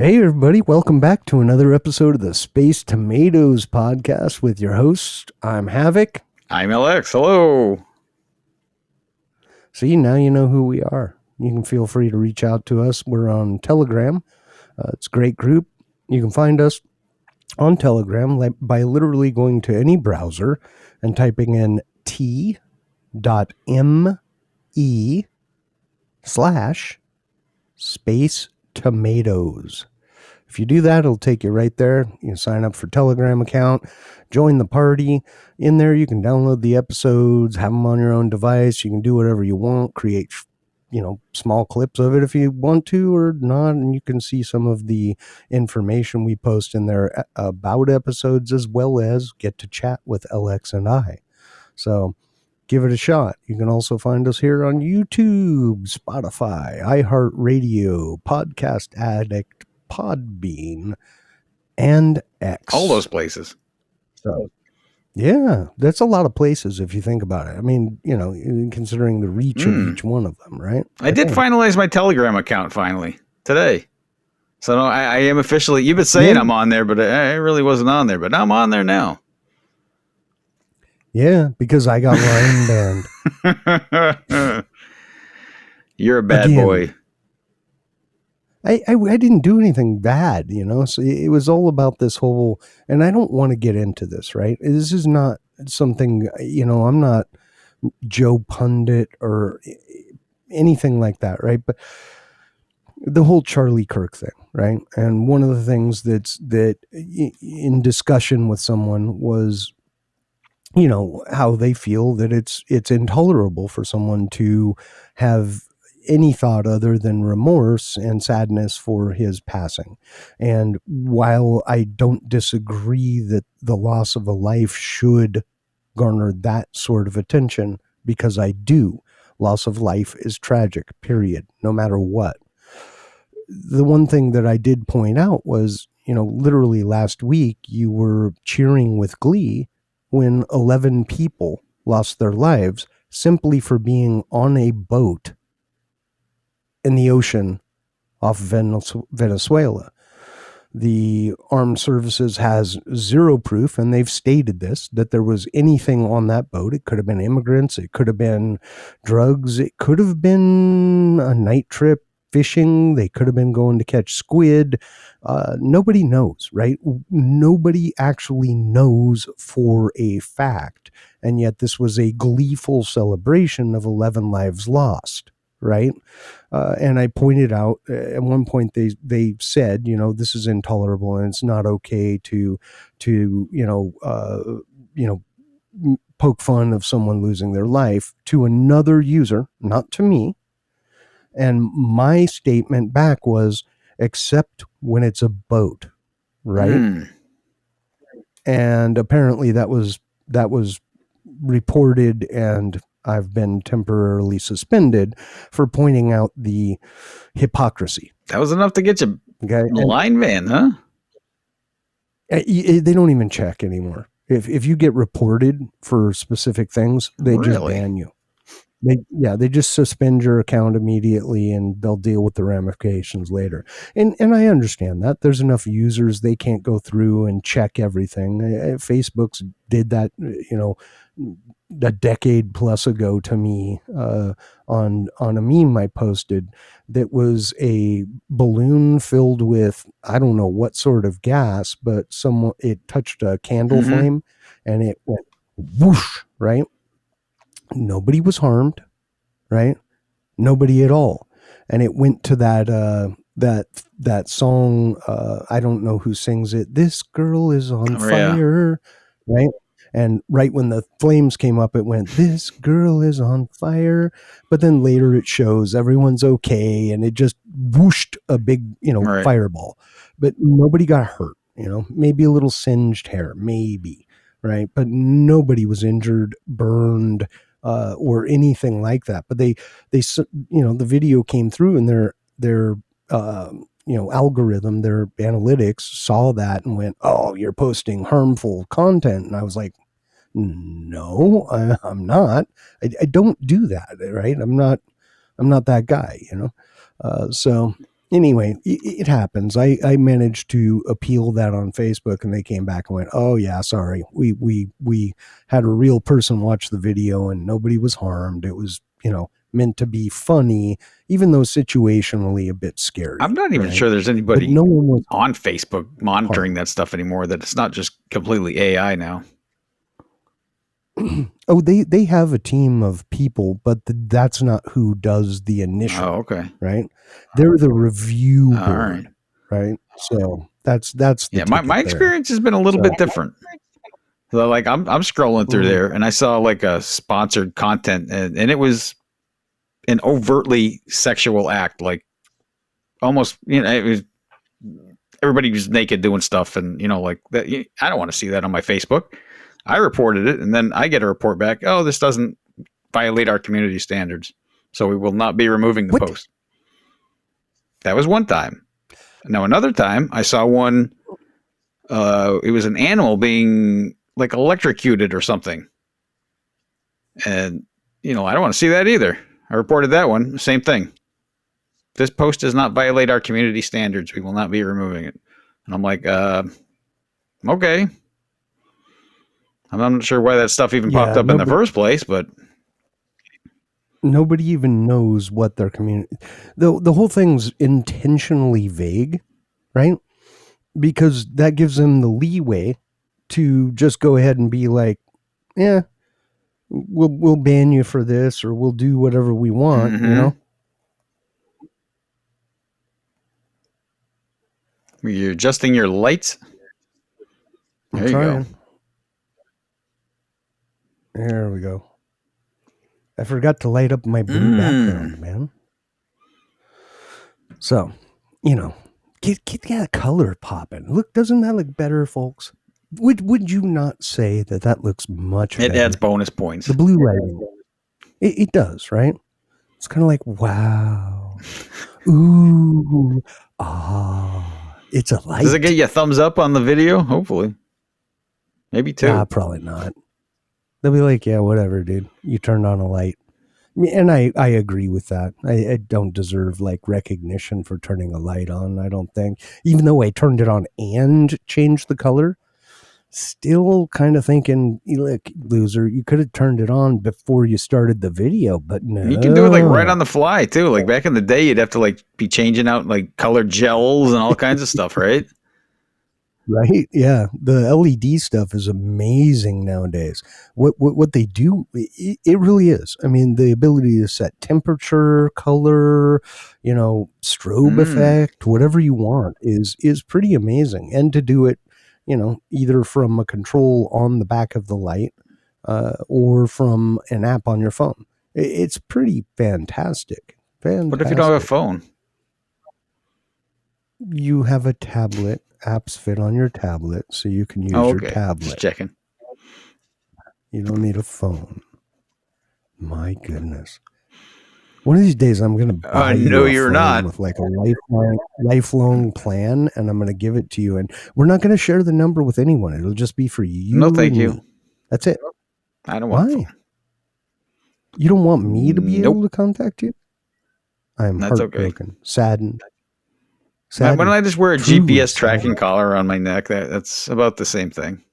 Hey, everybody. Welcome back to another episode of the Space Tomatoes podcast with your host. I'm Havoc. I'm LX. Hello. See, now you know who we are. You can feel free to reach out to us. We're on Telegram. It's a great group. You can find us on Telegram by literally going to any browser and typing in t.me/Space Tomatoes. If you do that, it'll take you right there. You can sign up for Telegram account, join the party. In there, you can download the episodes, have them on your own device. You can do whatever you want, create, small clips of it if you want to or not. And you can see some of the information we post in there about episodes, as well as get to chat with LX and I. So give it a shot. You can also find us here on YouTube, Spotify, iHeartRadio, Podcast Addict, Podbean, and X. All those places. So, yeah, that's a lot of places if you think about it. I mean, considering the reach of each one of them, right? I did finalize my Telegram account finally today. So no, I am officially, you've been saying I'm on there, but I really wasn't on there, but now I'm on there now. Yeah, because I got line banned. You're a bad boy. I didn't do anything bad, so it was all about this whole, and I don't want to get into this, right? This is not something, I'm not Joe Pundit or anything like that, right? But the whole Charlie Kirk thing, right? And one of the things that in discussion with someone was, how they feel that it's intolerable for someone to have any thought other than remorse and sadness for his passing. And while I don't disagree that the loss of a life should garner that sort of attention, because I do, loss of life is tragic, period, no matter what. The one thing that I did point out was, literally last week you were cheering with glee when 11 people lost their lives simply for being on a boat in the ocean off Venezuela. The armed services has zero proof, and they've stated this, that there was anything on that boat. It could have been immigrants. It could have been drugs. It could have been a night trip fishing. They could have been going to catch squid. Nobody knows, right? Nobody actually knows for a fact. And yet this was a gleeful celebration of 11 lives lost. Right. And I pointed out at one point they said, this is intolerable and it's not okay to poke fun of someone losing their life, to another user, not to me. And my statement back was, except when it's a boat. Right. And apparently that was reported, and I've been temporarily suspended for pointing out the hypocrisy. That was enough to get you line man, huh? They don't even check anymore. If you get reported for specific things, they just ban you. They just suspend your account immediately, and they'll deal with the ramifications later. And I understand that. There's enough users, they can't go through and check everything. Facebook's did that, a decade plus ago to me, on a meme I posted that was a balloon filled with, I don't know what sort of gas, but it touched a candle flame and it went whoosh, right? Nobody was harmed, right? Nobody at all. And it went to that song, I don't know who sings it, This Girl Is on Fire, right? And right when the flames came up, it went, This Girl Is on Fire. But then later it shows everyone's okay, and it just whooshed a big, fireball. But nobody got hurt, maybe a little singed hair, maybe, right? But nobody was injured, burned, or anything like that. But they the video came through, and their algorithm, their analytics saw that and went, oh, you're posting harmful content. And I was like, no, I'm not. I don't do that, right? I'm not that guy, So Anyway, it happens. I managed to appeal that on Facebook, and they came back and went, "Oh yeah, sorry. We had a real person watch the video, and nobody was harmed. It was meant to be funny, even though situationally a bit I'm scary, not even right? sure there's But anybody no one was on Facebook monitoring harmed." that stuff anymore. That it's not just completely AI now. Oh, they have a team of people, but that's not who does the Oh, initial, okay. right? They're the review All right. board, right? So that's the Yeah, my ticket there. experience has been a little So bit different. So like I'm scrolling through mm, there and I saw like a sponsored content and it was an overtly sexual act, like almost it was everybody was naked doing stuff and like that. I don't want to see that on my Facebook. I reported it and then I get a report back. Oh, this doesn't violate our community standards, so we will not be removing the what? post. That was one time. Now another time I saw one. It was an animal being like electrocuted or something, and I don't want to see that either. I reported that one. Same thing. This post does not violate our community standards. We will not be removing it. And I'm like, okay. I'm not sure why that stuff even popped Yeah, up in the first place, but nobody even knows what their community. The whole thing's intentionally vague, right? Because that gives them the leeway to just go ahead and be like, yeah, we'll ban you for this, or we'll do whatever we want, mm-hmm. You're adjusting your lights. I'm There you go. trying. There we go. I forgot to light up my blue background, man. So, get that color popping. Look, doesn't that look better, folks? Would you not say that looks much It better? adds bonus points. The blue lighting. It does, right? It's kind of like, wow. Ooh. Ah. It's a light. Does it get you a thumbs up on the video? Hopefully. Maybe two. Probably not. They'll be like, yeah, whatever, dude. You turned on a light. And I agree with that. I don't deserve like recognition for turning a light on, I don't think. Even though I turned it on and changed the color, still kind of thinking, look, loser, you could have turned it on before you started the video, but no. You can do it like right on the fly too. Like back in the day, you'd have to like be changing out like colored gels and all kinds of stuff, right? Right? Yeah, the LED stuff is amazing nowadays. What they do, it really is. I mean, the ability to set temperature, color, strobe effect, whatever you want is pretty amazing. And to do it, either from a control on the back of the light, or from an app on your phone, it's pretty fantastic. Fantastic. What if you don't have a phone? You have a tablet. Apps fit on your tablet, so you can use your tablet. Just checking. You don't need a phone. My goodness. One of these days, I'm going to buy you a phone not. with like a lifelong plan, and I'm going to give it to you. And we're not going to share the number with anyone. It'll just be for you. No, thank and you. me. That's it. I don't want. Why? You don't want me to be able to contact you? I'm heartbroken, okay. saddened. Why don't I just wear a GPS tracking collar around my neck? That's about the same thing.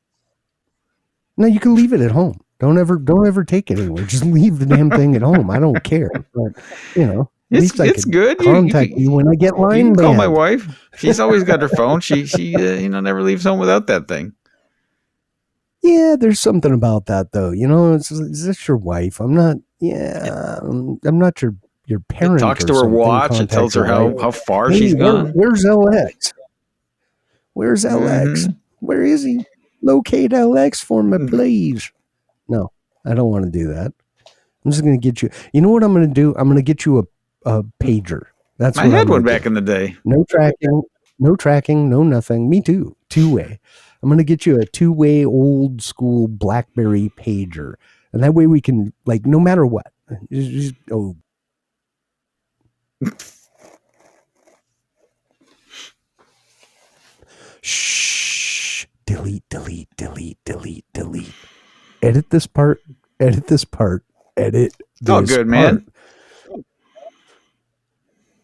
No, you can leave it at home. Don't ever take it anywhere. Just leave the damn thing at home. I don't care. But at least it's good. Contact you when I get line You can banned. call my wife. She's always got her phone. She never leaves home without that thing. Yeah, there's something about that though. Is this your wife? I'm not. Yeah, I'm not your parent. It talks to her watch. It tells her how far she's gone. Where's LX? Where's LX? Mm-hmm. Where is he? Locate LX for me, please. No, I don't want to do that. I'm just going to get you. You know what I'm going to do? I'm going to get you a pager. That's what I had one back in the day. No tracking, no nothing. Me too. Two-way. I'm going to get you a two-way old school BlackBerry pager. And that way we can, like, no matter what. Shh. Delete. Edit this part. Edit this part. Edit this all good, part. Man.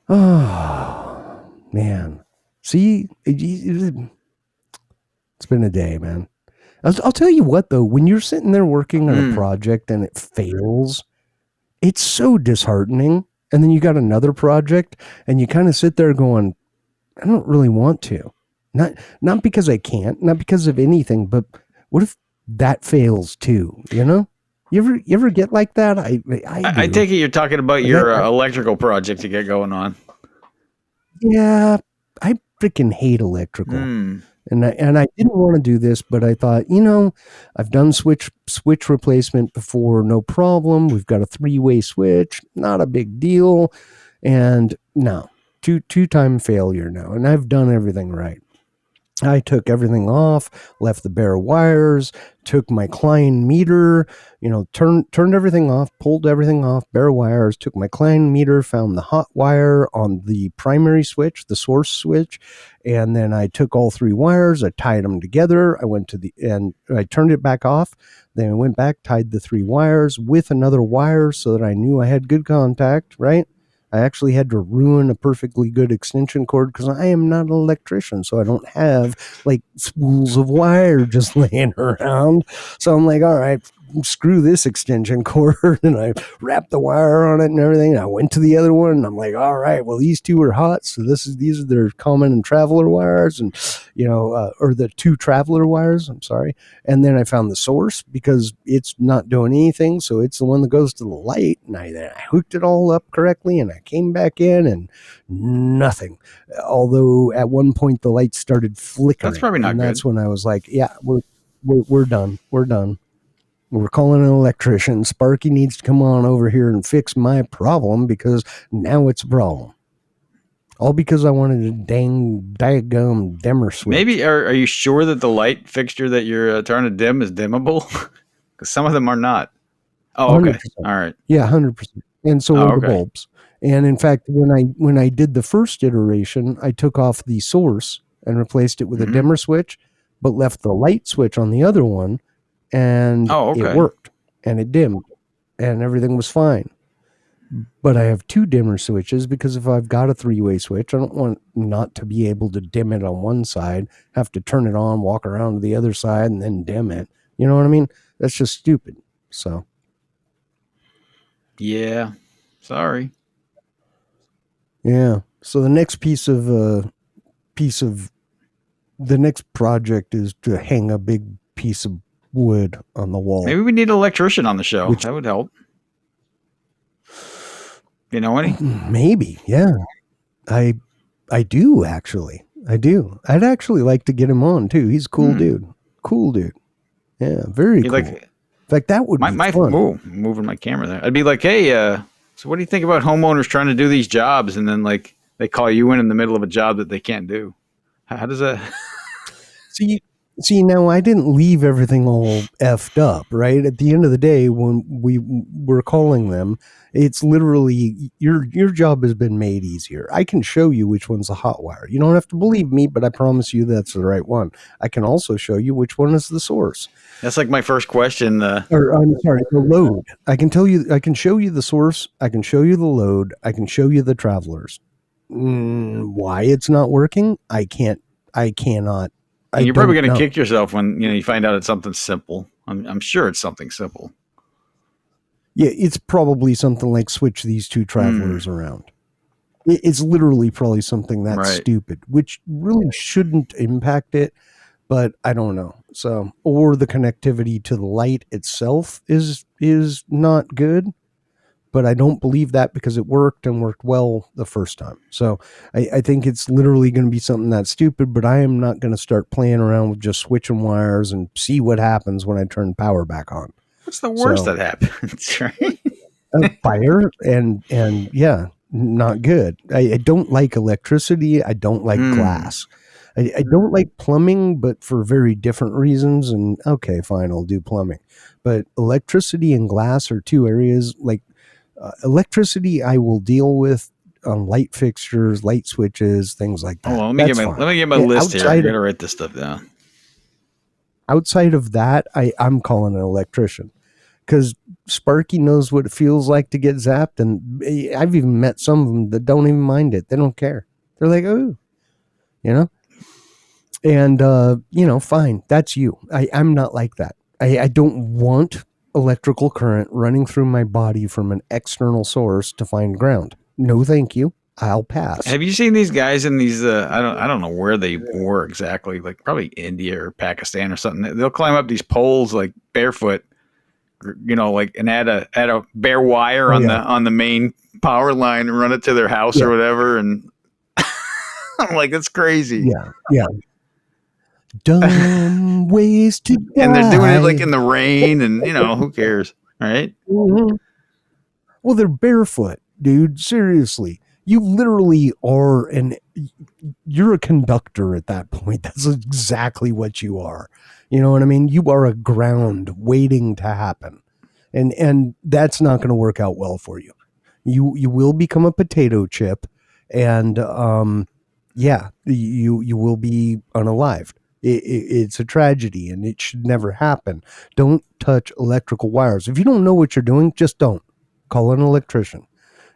Oh, Man, see, it's been a day, man. I'll tell you what, though, when you're sitting there working on a Mm. project and it fails, it's so disheartening. And then you got another project, and you kind of sit there going, I don't really want to. Not because I can't, not because of anything, but what if that fails too? You know, you ever get like that? I I do. take it you're talking about Like your electrical project you get going on. yeah, I freaking hate electrical. Hmm. And I didn't want to do this, but I thought, I've done switch replacement before, no problem. We've got a 3-way switch, not a big deal. And no, two-time failure now. And I've done everything right. I took everything off, left the bare wires, took my Klein meter, turned everything off, pulled everything off, bare wires, took my Klein meter, found the hot wire on the primary switch, the source switch, and then I took all 3 wires, I tied them together, and I turned it back off, then I went back, tied the 3 wires with another wire so that I knew I had good contact, right? I actually had to ruin a perfectly good extension cord because I am not an electrician, so I don't have like spools of wire just laying around. So I'm like, all right, screw this extension cord, and I wrapped the wire on it and everything. And I went to the other one, and I'm like, all right, well, these two are hot, so these are their common and traveler wires, and or the 2 traveler wires. I'm sorry. And then I found the source because it's not doing anything. So it's the one that goes to the light. And I hooked it all up correctly, and I came back in and nothing. Although at one point the light started That's flickering. probably not And good. that's when I was like, yeah, we're done. We're done. We're calling an electrician. Sparky needs to come on over here and fix my problem because now it's a problem. All because I wanted a dang diagum dimmer switch. Maybe are you sure that the light fixture that you're trying to dim is dimmable? Because some of them are not. Oh, okay. 100%. All right. Yeah, 100%. And so Oh, are the okay. bulbs. And in fact, when I did the first iteration, I took off the source and replaced it with a Hmm. dimmer switch, but left the light switch on the other one, and Oh, it okay. worked and it dimmed and everything was fine. But I have 2 dimmer switches because if I've got a 3-way switch, I don't want not to be able to dim it on one side, have to turn it on, walk around to the other side, and then dim it. You know what I mean? That's just stupid. So Yeah. Sorry. yeah. So the next piece of the next project is to hang a big piece of wood on the wall. Maybe we need an electrician on the show. Which That would help. You know any? maybe, yeah. I I do actually. I do. I'd actually like to get him on too. He's a cool Hmm. dude. Cool dude. Yeah, very He'd cool. like In fact, that would be my fun. whoa, moving my camera there. I'd be like, hey, so what do you think about homeowners trying to do these jobs and then like they call you in the middle of a job that they can't do? How does that? See, now I didn't leave everything all effed up, right? At the end of the day, when we were calling them, it's literally your job has been made easier. I can show you which one's a hot wire. You don't have to believe me, but I promise you that's the right one. I can also show you which one is the source. That's like my first question. Or I'm sorry, the load. I can tell you. I can show you the source. I can show you the load. I can show you the travelers. Why it's not working? I can't. I cannot. I And you're probably don't going to know. kick yourself when you find out it's something simple. I'm sure it's something simple. Yeah, it's probably something like switch these 2 travelers Hmm. around. It's literally probably something that Right. stupid, which really shouldn't impact it, but I don't know. So, or the connectivity to the light itself is not good, but I don't believe that because it worked and worked well the first time. So I think it's literally going to be something that's stupid, but I am not going to start playing around with just switching wires and see what happens when I turn power back on. What's the worst So that happens? Right. fire and yeah, not good. I don't like electricity. I don't like Hmm. glass. I don't like plumbing, but for very different reasons. And okay, fine, I'll do plumbing. But electricity and glass are 2 areas. Like electricity, I will deal with on light fixtures, light switches, things like Hold that. on. That's Let fine. me get my Yeah, list here. I got to write this stuff down. outside of that, I'm calling an electrician because Sparky knows what it feels like to get zapped, and I've even met some of them that don't even mind it. They don't care. They're like, "Oh, you know? And, fine, that's you. I'm not like that. I don't want electrical current running through my body from an external source to find ground. No, thank you. I'll pass. Have you seen these guys in these? I don't know where they were exactly. Like probably India or Pakistan or something. They'll climb up these poles like barefoot, like and add a bare wire Oh, on yeah. the main power line and run it to their house Yeah. or whatever. And I'm like, that's crazy. Yeah. Yeah. Dumb ways to And they're doing it like die. in the rain, and who cares, right? Mhm. Well, they're barefoot, dude. Seriously. You literally are you're a conductor at that point. That's exactly what you are. You know what I mean? You are a ground waiting to happen. And that's not going to work out well for you. You will become a potato chip, and yeah, you will be unalived. It's a tragedy, and it should never happen. Don't touch electrical wires. If you don't know what you're doing, just don't. Call an electrician.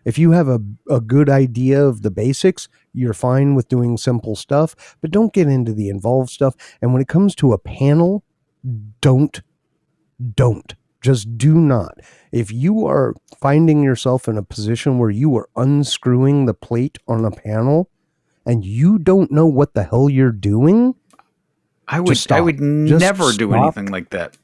If you have a good idea of the basics, you're fine with doing simple stuff, but don't get into the involved stuff. And when it comes to a panel, don't don't. Just do not. If you are finding yourself in a position where you are unscrewing the plate on a panel and you don't know what the hell you're doing, I just would I stop. would Just never do stop. anything like that.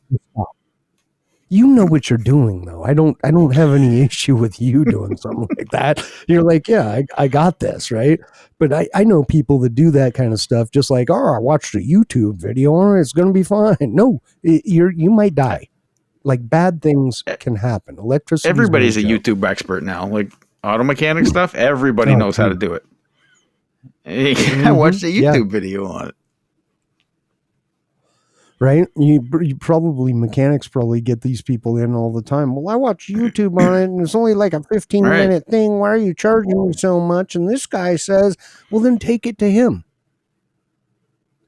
You know what you're doing though. I don't have any issue with you doing something like that. You're like, yeah, I got this, right? But I know people that do that kind of stuff just like, oh, I watched a YouTube video on it, it's gonna be fine. No, you might die. Like bad things can happen. Electricity is no Everybody's a joke. YouTube expert now. Like auto mechanic stuff, everybody Oh, knows how to dude. do it. I Mm-hmm. watched a Yeah. YouTube video on it. Right. You probably mechanics probably get these people in all the time. Well, I watch YouTube on it, and it's only like a 15 Right. minute thing. Why are you charging me so much? And this guy says, well, then take it to him.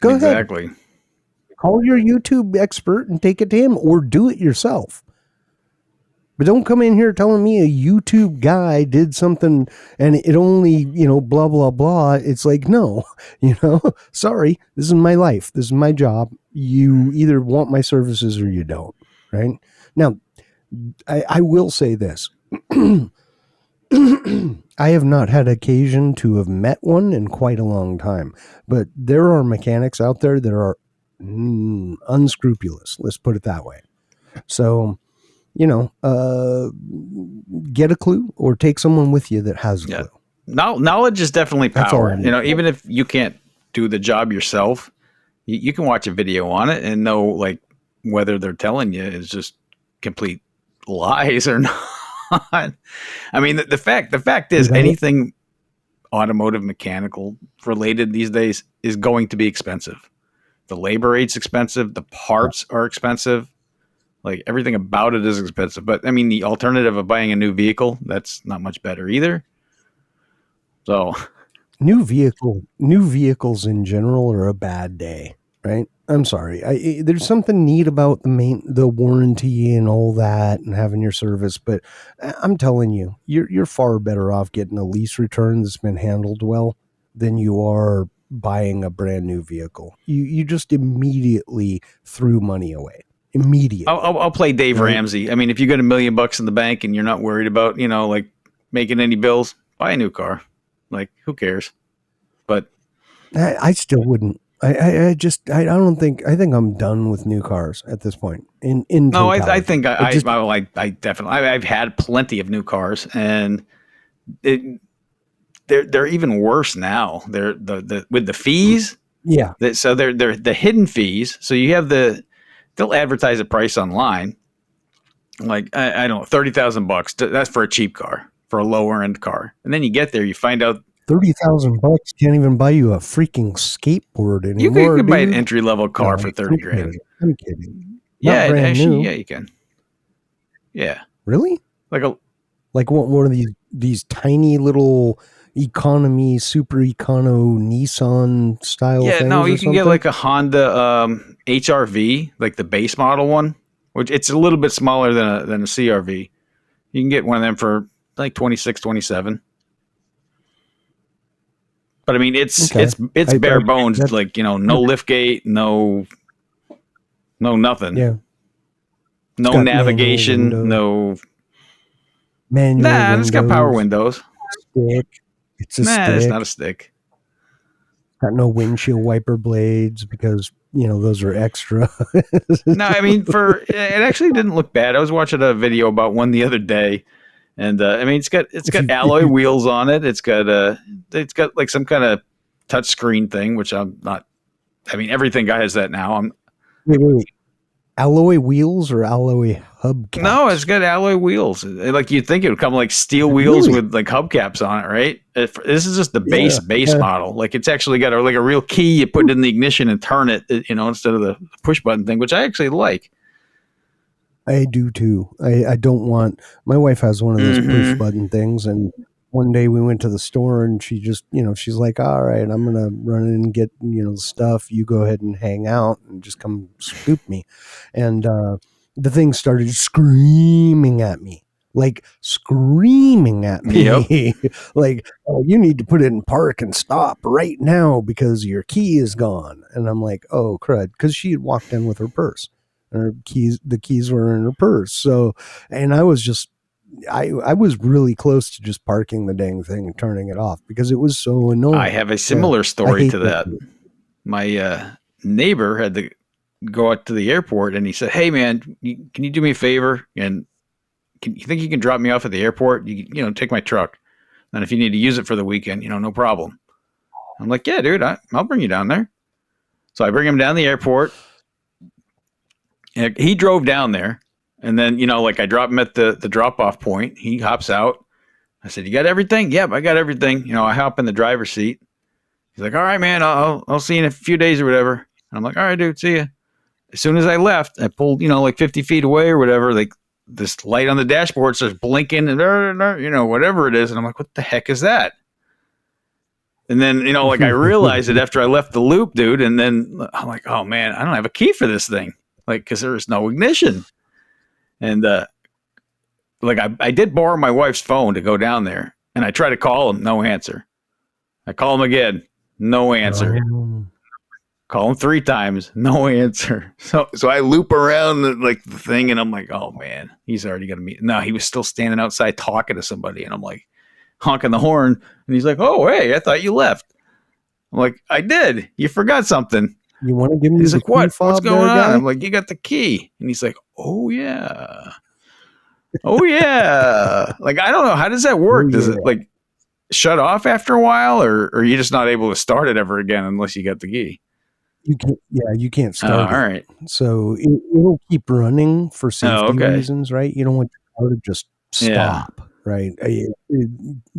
Go ahead, Exactly. call your YouTube expert and take it to him, or do it yourself. But don't come in here telling me a YouTube guy did something and it only, blah, blah, blah. It's like, no, sorry, this is my life. This is my job. You either want my services or you don't. Right. Now, I will say this. I have not had occasion to have met one in quite a long time, but there are mechanics out there that are unscrupulous. Let's put it that way. So, get a clue or take someone with you that has a Yeah. clue. Knowledge is definitely That's all I power. need. Even if you can't do the job yourself, you can watch a video on it and know like whether they're telling you is just complete lies or not. I mean, the fact is Dude, anything automotive mechanical related these days is going to be expensive. The labor rate's expensive. The parts are expensive. Like everything about it is expensive. But I mean, the alternative of buying a new vehicle, that's not much better either. So new vehicles in general are a bad day, right? I'm sorry. There's something neat about the warranty and all that and having your service, but I'm telling you, you're far better off getting a lease return that's been handled well than you are buying a brand new vehicle. You just immediately threw money away. I'll, Immediately, I'll, I'll play Dave right? Ramsey. I mean, if you got $1 million in the bank and you're not worried about, like making any bills, buy a new car. Like, who cares? But I still wouldn't. I don't think I think I'm done with new cars at this point in no, I totality. think I just I definitely, I've had plenty of new cars and it, they're even worse now. They're the with the fees. yeah, So they're the hidden fees. So you have they'll advertise a price online, like I don't know, $30,000. That's for a cheap car, for a lower end car, and then you get there, you find out $30,000 can't even buy you a freaking skateboard you anymore, could buy an dude. entry level No, car for 30 I'm grand. kidding. I'm kidding. Not Yeah, brand actually, yeah, new. you can. Yeah, Really? like a Like one of these tiny little economy, super econo Nissan style yeah. No, things or you can get something? like a Honda HRV, like the base model one, which it's a little bit smaller than a CRV. You can get one of them for like 26, 27. But I mean, Okay. it's bare bones, That, like no lift gate, no nothing, yeah, it's no got manual navigation, window, no. manual Nah, it's got power windows, windows. stick. It's a Nah, it's not a stick. stick. Got no windshield wiper blades because those are extra. No, I mean, for it actually didn't look bad. I was watching a video about one the other day, and I mean, it's if got you alloy wheels on it. It's got like some kind of touch screen thing, which I'm not. I mean, everything guy has that now. wait, alloy wheels or alloy No, it's hubcaps? got alloy wheels. Like you'd think it would come like steel wheels Really? with like hubcaps on it, right? This is just the Yeah, base yeah. model. Like it's actually got like a real key. You put it in the ignition and turn it, instead of the push button thing, which I actually like. I do too. I don't want. My wife has one of those push Mm-hmm. button things, and one day we went to the store, and she just, she's like, "All right, I'm gonna run in and get the stuff. You go ahead and hang out, and just come scoop me." And the thing started screaming at me, like screaming at Yep. me, like, "Oh, you need to put it in park and stop right now because your key is gone." And I'm like, "Oh crud," because she had walked in with her purse. Her keys, the keys were in her purse. So, and I was just, I was really close to just parking the dang thing and turning it off because it was so I annoying. have a Yeah, similar I story hate to those. that. My neighbor had to go out to the airport, and he said, "Hey, man, can you do me a favor? And you think you can drop me off at the airport? Take my truck, and if you need to use it for the weekend, no problem." I'm like, "Yeah, dude, I'll bring you down there." So I bring him down the airport, and he drove down there, and then like I drop him at the drop off point. He hops out. I said, "You got everything?" "Yep, I got everything." I hop in the driver's seat. He's like, "All right, man, I'll see you in a few days or whatever." And I'm like, "All right, dude, see ya." As soon as I left, I pulled, like 50 feet away or whatever, like this light on the dashboard starts blinking and, whatever it is. And I'm like, what the heck is that? And then, like I realized it after I left the loop, dude. And then I'm like, oh man, I don't have a key for this thing. Like, cause there's no ignition. And, like I did borrow my wife's phone to go down there and I try to call him, no answer. I call him again, no answer. Um, Call him 3 times, no answer. So I loop around like the thing, and I'm like, oh man, he's already gonna meet. No, he was still standing outside talking to somebody, and I'm like honking the horn, and he's like, oh hey, I thought you left. I'm like, I did. You forgot something. you want to give me He's the like, key what? What's fob going there, on? I'm guy? like, you got the key, and he's like, oh yeah, oh yeah. Like I don't know, how does that Oh work? Does yeah. it like shut off after a while, or are you just not able to start it ever again unless you get the key? You can't. Yeah, you can't Oh, start all it. right. So it'll keep running for Oh, safety okay. reasons, right? You don't want your car to just Yeah. stop, right?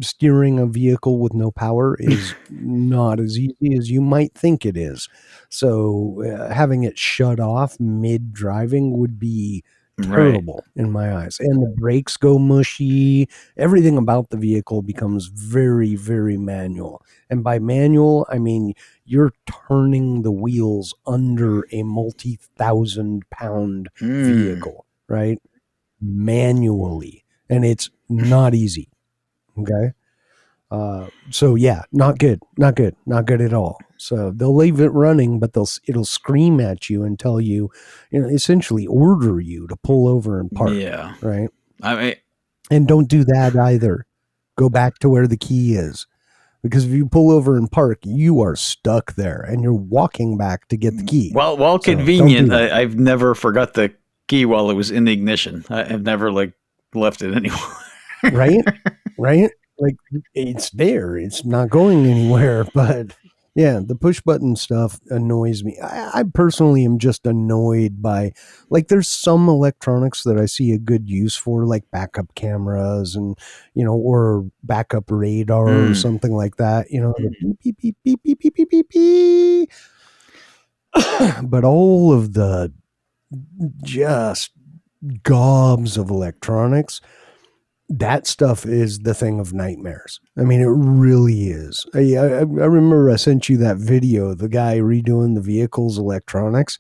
Steering a vehicle with no power is not as easy as you might think it is. So having it shut off mid driving would be Right. terrible in my eyes. And the brakes go mushy. Everything about the vehicle becomes very, very manual. And by manual, I mean you're turning the wheels under a multi-thousand-pound Hmm. vehicle, right? Manually, and it's not easy. Okay. So yeah, not good at all. So they'll leave it running, but it'll scream at you and tell you, essentially order you to pull over and park, Yeah. right? I mean, And don't do that either. Go back to where the key is. Because if you pull over and park, you are stuck there and you're walking back to get the key. while So don't do convenient, that. I've never forgot the key while it was in the ignition. I've never like left it anywhere. Right? Right? Like it's there. It's not going anywhere. But yeah, the push button stuff annoys me. I personally am just annoyed by, like, there's some electronics that I see a good use for, like backup cameras and, or backup radar or Mm. something like that. The beep, beep, beep, beep, beep, beep, beep, beep. But all of the just gobs of electronics, that stuff is the thing of nightmares. I mean, it really is. I remember I sent you that video, the guy redoing the vehicle's electronics,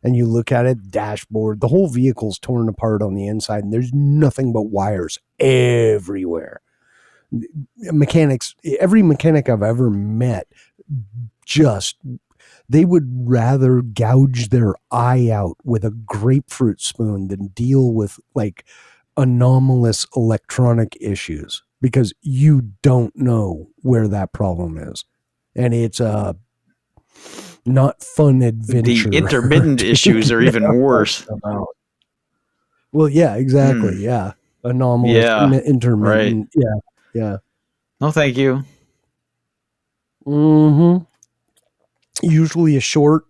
and you look at it, dashboard, the whole vehicle's torn apart on the inside, and there's nothing but wires everywhere. Mechanics, every mechanic I've ever met, just they would rather gouge their eye out with a grapefruit spoon than deal with like anomalous electronic issues, because you don't know where that problem is, and it's a not fun The adventure intermittent to issues are get even worse. about. Well, yeah, Hmm. exactly. Yeah. Anomalous, Yeah. Right. intermittent. Yeah. Yeah. No, thank you. Mm-hmm. Usually a short,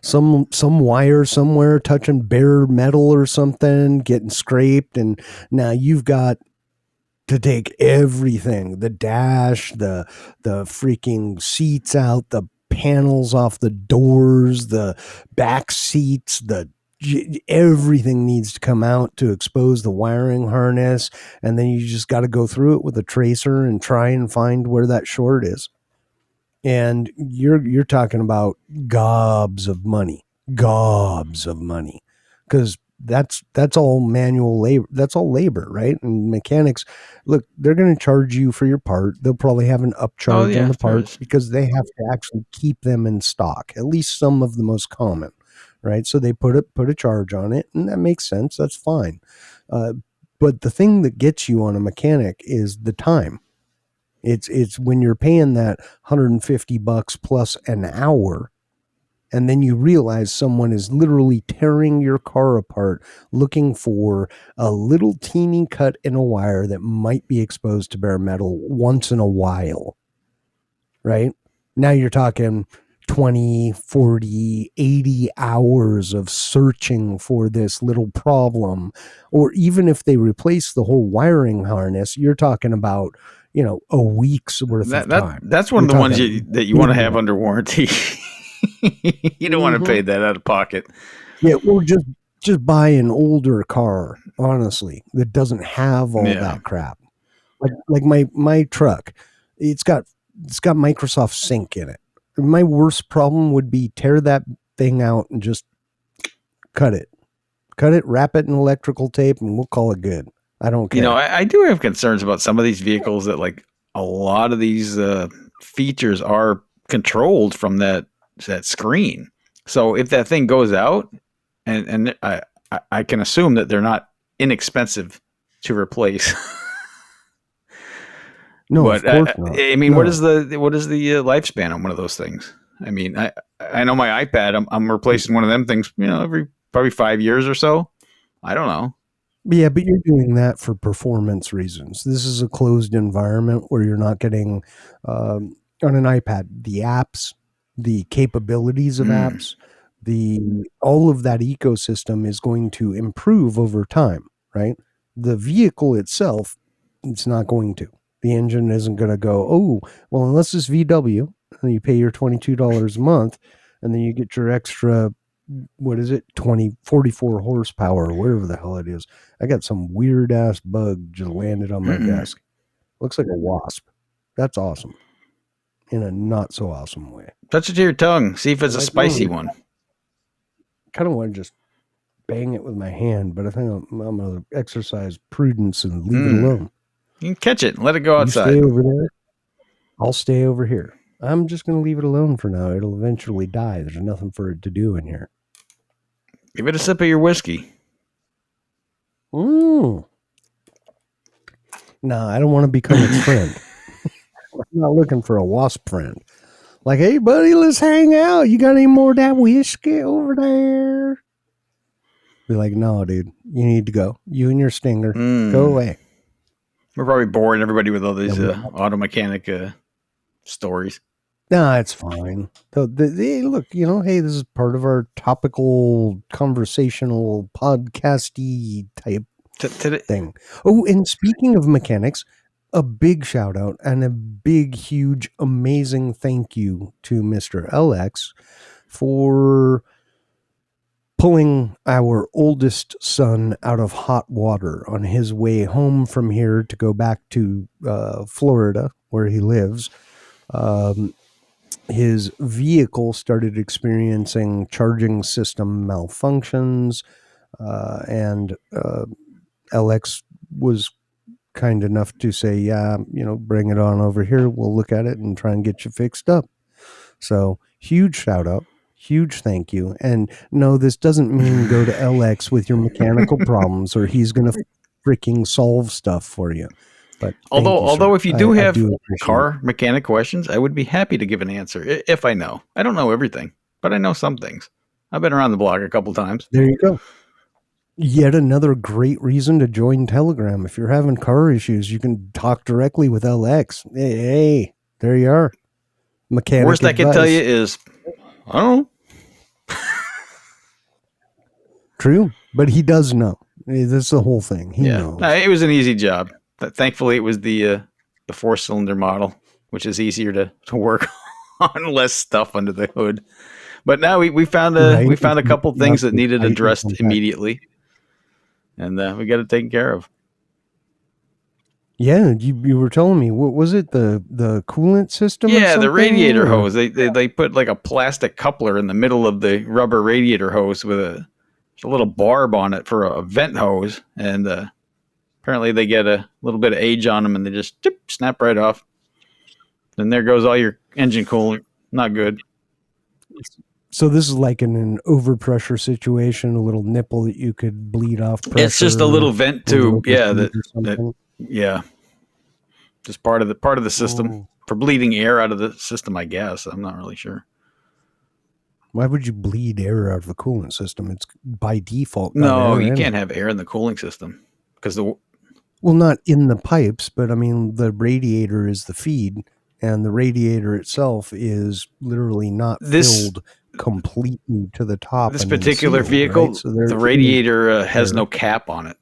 some wire somewhere touching bare metal or something, getting scraped, and now you've got to take everything, the dash, the freaking seats out, the panels off the doors, the back seats, the everything needs to come out to expose the wiring harness, and then you just got to go through it with a tracer and try and find where that short is. And you're talking about gobs of money, because that's all manual labor, that's all labor, right? And mechanics, look, they're going to charge you for your part, they'll probably have an Oh upcharge on yeah, the there parts is. because they have to actually keep them in stock, at least some of the most common, right? So they put a charge on it, and that makes sense, that's fine. uh, but the thing that gets you on a mechanic is the time. It's when you're paying that $150 plus an hour, and then you realize someone is literally tearing your car apart looking for a little teeny cut in a wire that might be exposed to bare metal once in a while, right? Now you're talking 20, 40, 80 hours of searching for this little problem. Or even if they replace the whole wiring harness, you're talking about, a week's worth of time. That's one You're of the ones talking that you want big to have money. under warranty. You don't want to Mm-hmm. pay that out of pocket. Yeah, or just buy an older car, honestly, that doesn't have all Yeah. that crap. Like my truck, it's got it's got Microsoft Sync in it. My worst problem would be tear that thing out and just cut it. Cut it, wrap it in electrical tape, and we'll call it good. I don't You know, care. I do have concerns about some of these vehicles that like a lot of these features are controlled from that screen. So if that thing goes out, and I can assume that they're not inexpensive to replace. No, of But course not. I mean, No. what is the lifespan on one of those things? I mean, I know my iPad. I'm replacing one of them things. Every probably 5 years or so. I don't know. Yeah, but you're doing that for performance reasons. This is a closed environment where you're not getting on an iPad the apps, the capabilities of Mm. apps, the all of that ecosystem is going to improve over time, right? The vehicle itself, it's not going to. The engine isn't going to go, oh, well, unless it's VW, and you pay your $22 a month, and then you get your extra, what is it, 44 horsepower, whatever the hell it is. I got some weird ass bug just landed on my Mm-mm. desk. Looks like a wasp. That's awesome in a not so awesome way. Touch it to your tongue. See if I it's a like, spicy one. kind of want to just bang it with my hand, but I think I'm going to exercise prudence and leave it Mm. alone. You can catch it and let it go You outside. stay over there. I'll stay over here. I'm just going to leave it alone for now. It'll eventually die. There's nothing for it to do in here. Give it a sip of your whiskey. Mm. No, I don't want to become its friend. I'm not looking for a wasp friend. Like, hey, buddy, let's hang out. You got any more of that whiskey over there? Be like, no, dude, you need to go. You and your stinger, go Mm. away. We're probably boring everybody with all No, these auto mechanic stories. it's fine. So look, hey, this is part of our topical, conversational, podcasty type Today, thing. Oh, and speaking of mechanics, a big shout out and a big, huge, amazing thank you to Mr. LX for pulling our oldest son out of hot water on his way home from here to go back to Florida, where he lives. Um, his vehicle started experiencing charging system malfunctions, and LX was kind enough to say, yeah, bring it on over here. We'll look at it and try and get you fixed up. So huge shout out, huge thank you. And no, this doesn't mean go to LX with your mechanical problems or he's going to freaking solve stuff for you. But thank you, Although sir. if you do I have do appreciate it. car mechanic questions, I would be happy to give an answer if I know. I don't know everything, but I know some things. I've been around the block a couple times. There you go. Yet another great reason to join Telegram. If you're having car issues, you can talk directly with LX. Hey, there you are. Mechanic Worst advice. I can tell you is, I don't know. True, but he does know. That's the whole thing. He knows. It was an easy job. Thankfully, it was the 4-cylinder model, which is easier to work on, less stuff under the hood. But now we found a couple things that needed addressed immediately, and we got it taken care of. Yeah, you were telling me, what was it, the coolant system? Yeah, the radiator hose. They put like a plastic coupler in the middle of the rubber radiator hose with a little barb on it for a vent hose, and apparently they get a little bit of age on them, and they just snap right off. Then there goes all your engine coolant. Not good. So this is like in an overpressure situation, a little nipple that you could bleed off pressure. It's just a little vent tube. Yeah, that just part of the system for bleeding air out of the system, I guess. I'm not really sure. Why would you bleed air out of the coolant system? It's by default. No, you can't have air in the cooling system because well, not in the pipes, but I mean the radiator is the feed, and the radiator itself is literally not filled completely to the top. This particular vehicle, right? So the radiator has no cap on it.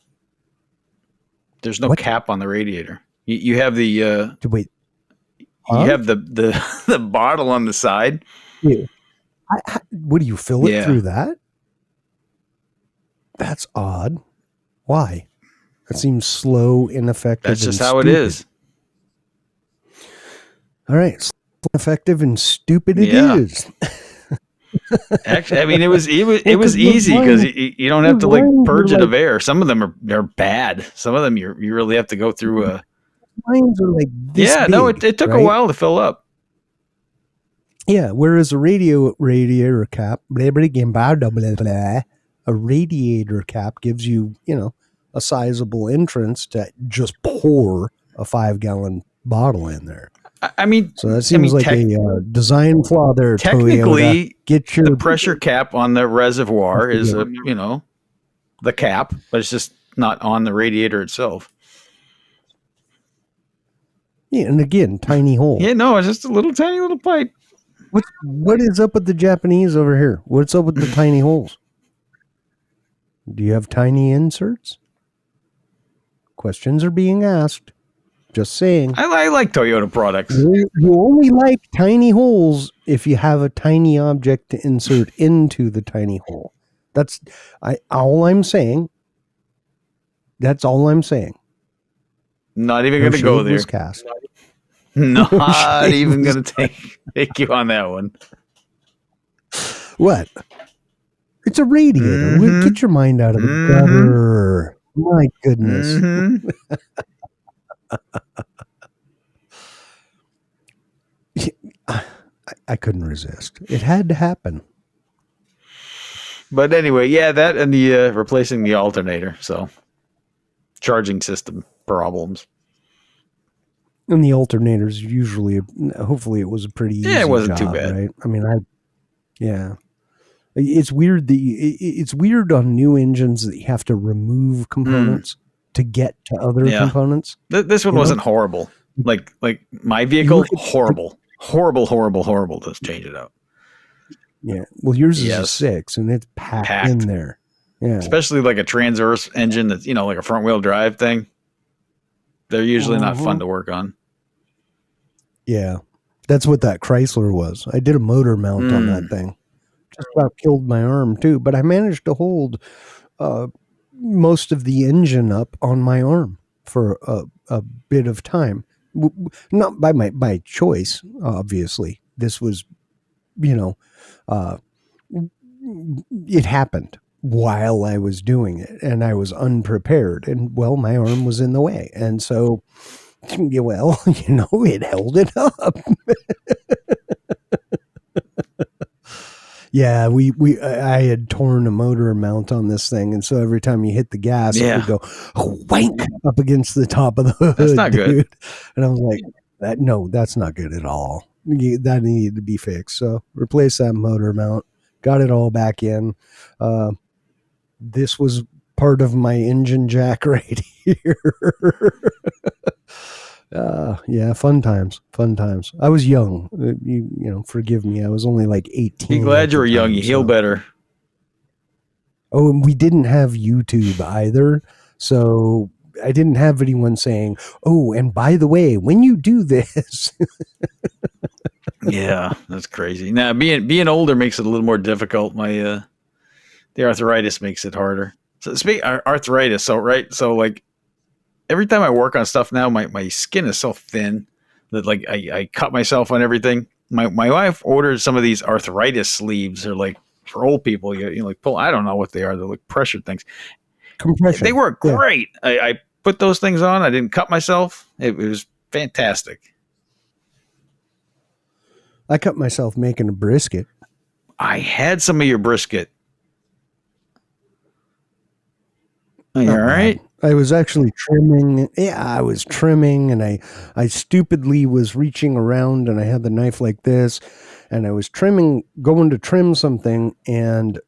There's no cap on the radiator. You have the wait. You have the bottle on the side. Yeah. What do you fill it through that? That's odd. Why? That seems slow, ineffective. That's just how it is. All right, slow, ineffective, and stupid it is. Actually, I mean, it was easy because you don't have to like purge it of air. Some of them are bad. Some of them you really have to go through a. Lines are like this big, no, it took a while to fill up. Yeah, whereas a radiator cap, a radiator cap gives you, a sizable entrance to just pour a 5-gallon bottle in there. I mean, so that seems like a design flaw there. Technically, the pressure cap on the reservoir is the cap, but it's just not on the radiator itself. Yeah, and again, tiny hole. Yeah, no, it's just a little tiny little pipe. What is up with the Japanese over here? What's up with the tiny holes? Do you have tiny inserts? Questions are being asked. Just saying. I like Toyota products. You only like tiny holes if you have a tiny object to insert into the tiny hole. That's all I'm saying. That's all I'm saying. Not even going to go there. Cast. Not even going to take you on that one. What? It's a radiator. Mm-hmm. Get your mind out of the gutter. My goodness. Mm-hmm. I couldn't resist. It had to happen. But anyway, yeah, that and the replacing the alternator. So charging system problems. And the alternators usually, hopefully, it was a pretty easy. Yeah, it wasn't job, too bad. Right? I mean, it's weird. It's weird on new engines that you have to remove components to get to other components. This one wasn't horrible. Like my vehicle, horrible to change it out. Yeah, well, yours is a 6, and it's packed in there. Yeah, especially like a transverse engine that's like a front wheel drive thing. They're usually not fun to work on. Yeah, that's what that Chrysler was. I did a motor mount on that thing. Just about killed my arm too, but I managed to hold most of the engine up on my arm for a bit of time. Not by my choice, obviously. This was, it happened. while I was doing it, and I was unprepared, and well, my arm was in the way, and so well, it held it up. Yeah, I had torn a motor mount on this thing, and so every time you hit the gas, it would Yeah, go wank up against the top of the that's hood, not good. dude. And I was like, "That no, that's not good at all. That needed to be fixed." So replace that motor mount, got it all back in. Uh, this was part of my engine jack right here. Yeah, fun times, fun times. I was young. Forgive me. I was only like Be 18 glad at you the were young. time. You heal So, better. oh, and we didn't have YouTube either. So I didn't have anyone saying, "Oh, and by the way, when you do this," Yeah, that's crazy. Now, being older makes it a little more difficult. My the arthritis makes it harder. So speak arthritis. So right. So like every time I work on stuff now, my skin is so thin that like I cut myself on everything. My wife ordered some of these arthritis sleeves. They're like for old people. Like pull. I don't know what they are. They're like pressure things. They compression. work Yeah, great. I put those things on. I didn't cut myself. It was fantastic. I cut myself making a brisket. I had some of your brisket. Are you all Not bad. right? I was actually trimming. Yeah, I was trimming, and I stupidly was reaching around, and I had the knife like this, and I was trimming, going to trim something, and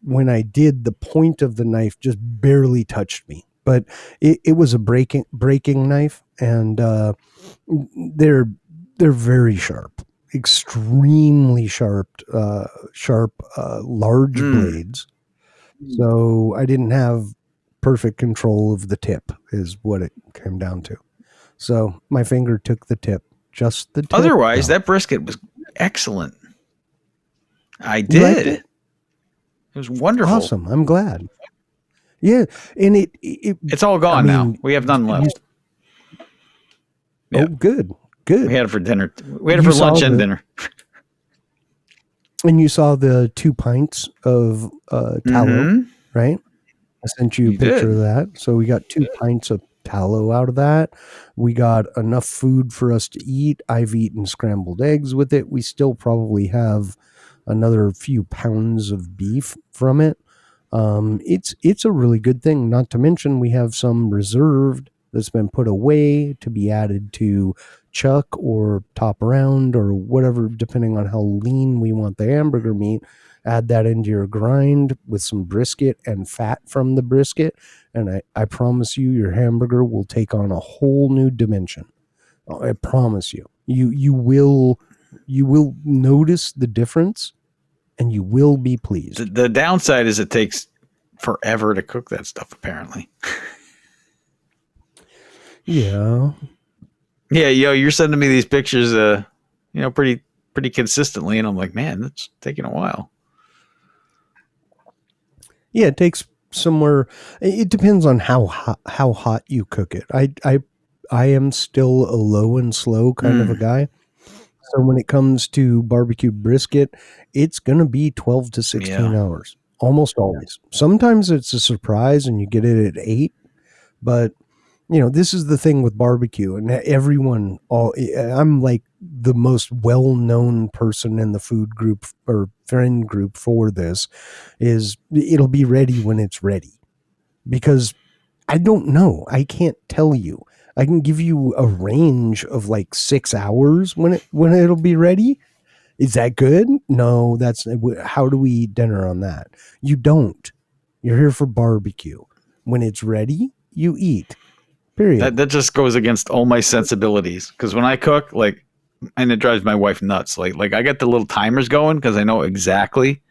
when I did, the point of the knife just barely touched me. But it was a breaking knife, and they're they're very sharp, extremely sharp, large Mm. blades. So I didn't have perfect control of the tip, is what it came down to. So my finger took the tip, just the tip, Otherwise, though. that brisket was excellent. I You liked did. it? It was wonderful. Awesome. I'm glad. Yeah, and it It's all I gone now. mean, We have none you, left. oh, Yeah. good, We good. had it for dinner. We had it You for saw lunch and the dinner. and you saw the 2 pints of tallow, Mm-hmm. right? I sent you a You picture of did. that. So we got 2 pints of tallow out of that. We got enough food for us to eat. I've eaten scrambled eggs with it. We still probably have another few pounds of beef from it. It's a really good thing. Not to mention we have some reserved that's been put away to be added to chuck or top around or whatever, depending on how lean we want the hamburger meat. Add that into your grind with some brisket and fat from the brisket, and I promise you, your hamburger will take on a whole new dimension. I promise you. You will notice the difference, and you will be The, pleased. the downside is it takes forever to cook that stuff, apparently. Yeah. Yeah, you're sending me these pictures, pretty consistently, and I'm like, man, that's taking a while. Yeah, it takes somewhere. It depends on how hot you cook it. I am still a low and slow kind of a Mm, guy. So when it comes to barbecue brisket, it's going to be 12 to 16 yeah. hours almost always. Sometimes it's a surprise and you get it at 8, but this is the thing with barbecue, and everyone all I'm like the most well-known person in the food group or friend group for this, is it'll be ready when it's ready, because I don't know. I can't tell you. I can give you a range of like 6 hours when it'll be ready. Is that good? No, that's how do we eat dinner on that? You don't. You're here for barbecue. When it's ready, you eat. That Period. that just goes against all my sensibilities. Because when I cook, like, and it drives my wife nuts. Like I get the little timers going because I know exactly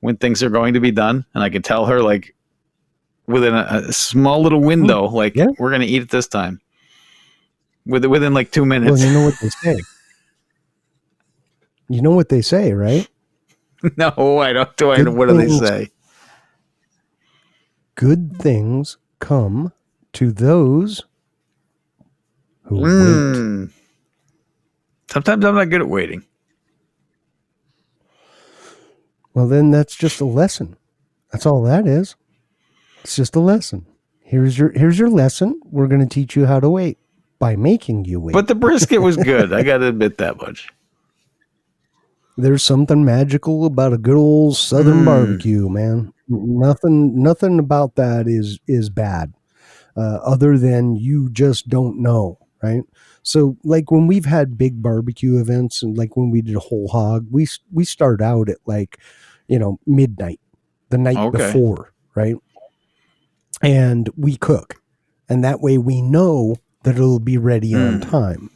when things are going to be done, and I can tell her like within a small little Mm, window, like yeah. we're gonna eat at this time. Within like 2 minutes. Well, you know what they say. You know what they say, right? No, I don't. Do I know Good what do they things. say? Good things come to those who wait. Mm. Sometimes I'm not good at waiting. Well, then that's just a lesson. That's all that is. It's just a lesson. Here's your lesson. We're going to teach you how to wait by making you But wait. the brisket was good. I got to admit that much. There's something magical about a good old southern Mm. barbecue, man. Nothing about that is bad. Other than you just don't know, right? So, like when we've had big barbecue events, and like when we did a whole hog, we start out at like, midnight, the night Okay. before, right? And we cook, and that way we know that it'll be ready on Mm. time.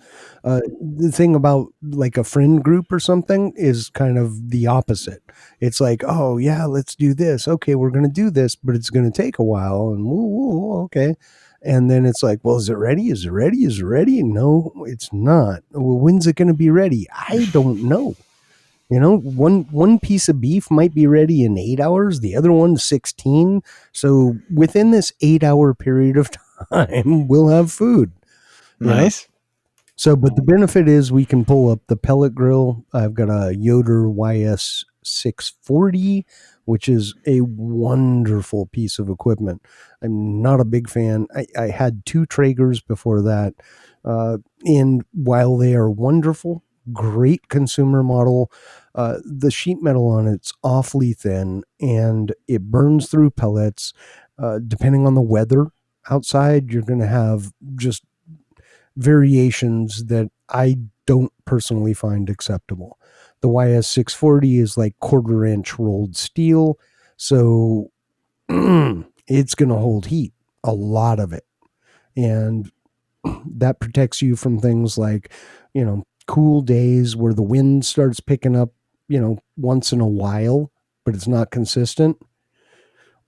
The thing about like a friend group or something is kind of the opposite. It's like, oh yeah, let's do this. Okay, we're going to do this, but it's going to take a while. And woo, woo, okay, and then it's like, well, is it ready? Is it ready? Is it ready? No, it's not. Well, when's it going to be ready? I don't know. One piece of beef might be ready in 8 hours, the other one 16. So within this 8 hour period of time, we'll have food. You know. Nice. So, but the benefit is we can pull up the pellet grill. I've got a Yoder YS 640, which is a wonderful piece of equipment. I'm not a big fan. I had two Traegers before that. And while they are wonderful, great consumer model, the sheet metal on it's awfully thin and it burns through pellets. Depending on the weather outside, you're going to have just variations that I don't personally find acceptable. The YS640 is like quarter-inch rolled steel, so it's going to hold heat, a lot of it. And that protects you from things like, cool days where the wind starts picking up, once in a while, but it's not consistent.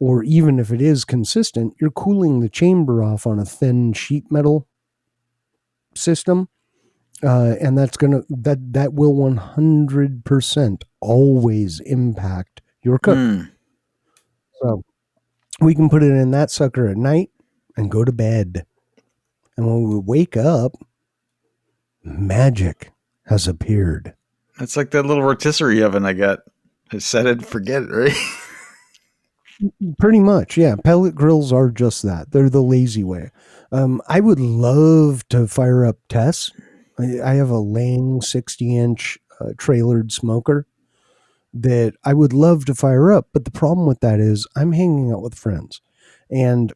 Or even if it is consistent, you're cooling the chamber off on a thin sheet metal system, and that will 100% always impact your cook. Mm. So we can put it in that sucker at night and go to bed, and when we wake up, magic has appeared. That's like that little rotisserie oven I got. I set it and forget it, right? Pretty much, yeah. Pellet grills are just that. They're the lazy way. I would love to fire up Tess. I have a Lang 60-inch trailered smoker that I would love to fire up. But the problem with that is I'm hanging out with friends, and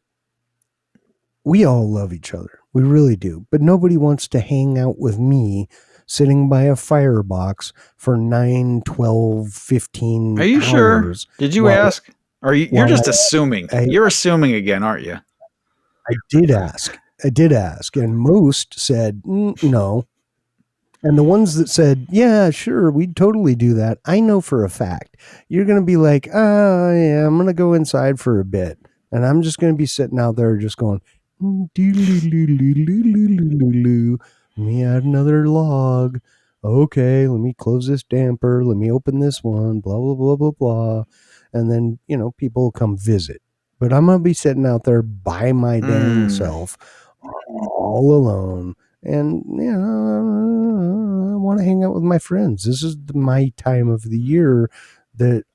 we all love each other. We really do. But nobody wants to hang out with me sitting by a firebox for 9, 12, Are 15 you sure? hours Did you while, ask? Or you're while just assuming? I You're assuming again, aren't you? I did ask. I did ask, and most said no. And the ones that said, "Yeah, sure, we'd totally do that," I know for a fact you're going to be like, "Oh, yeah, I'm going to go inside for a bit," and I'm just going to be sitting out there just going, "Doo-doo-doo-doo-doo-doo-doo-doo-doo. Let me add another log. Okay, let me close this damper. Let me open this one. Blah blah blah blah blah." And then people will come visit, but I'm gonna be sitting out there by my dang Mm. self, all alone, and I want to hang out with my friends. This is my time of the year that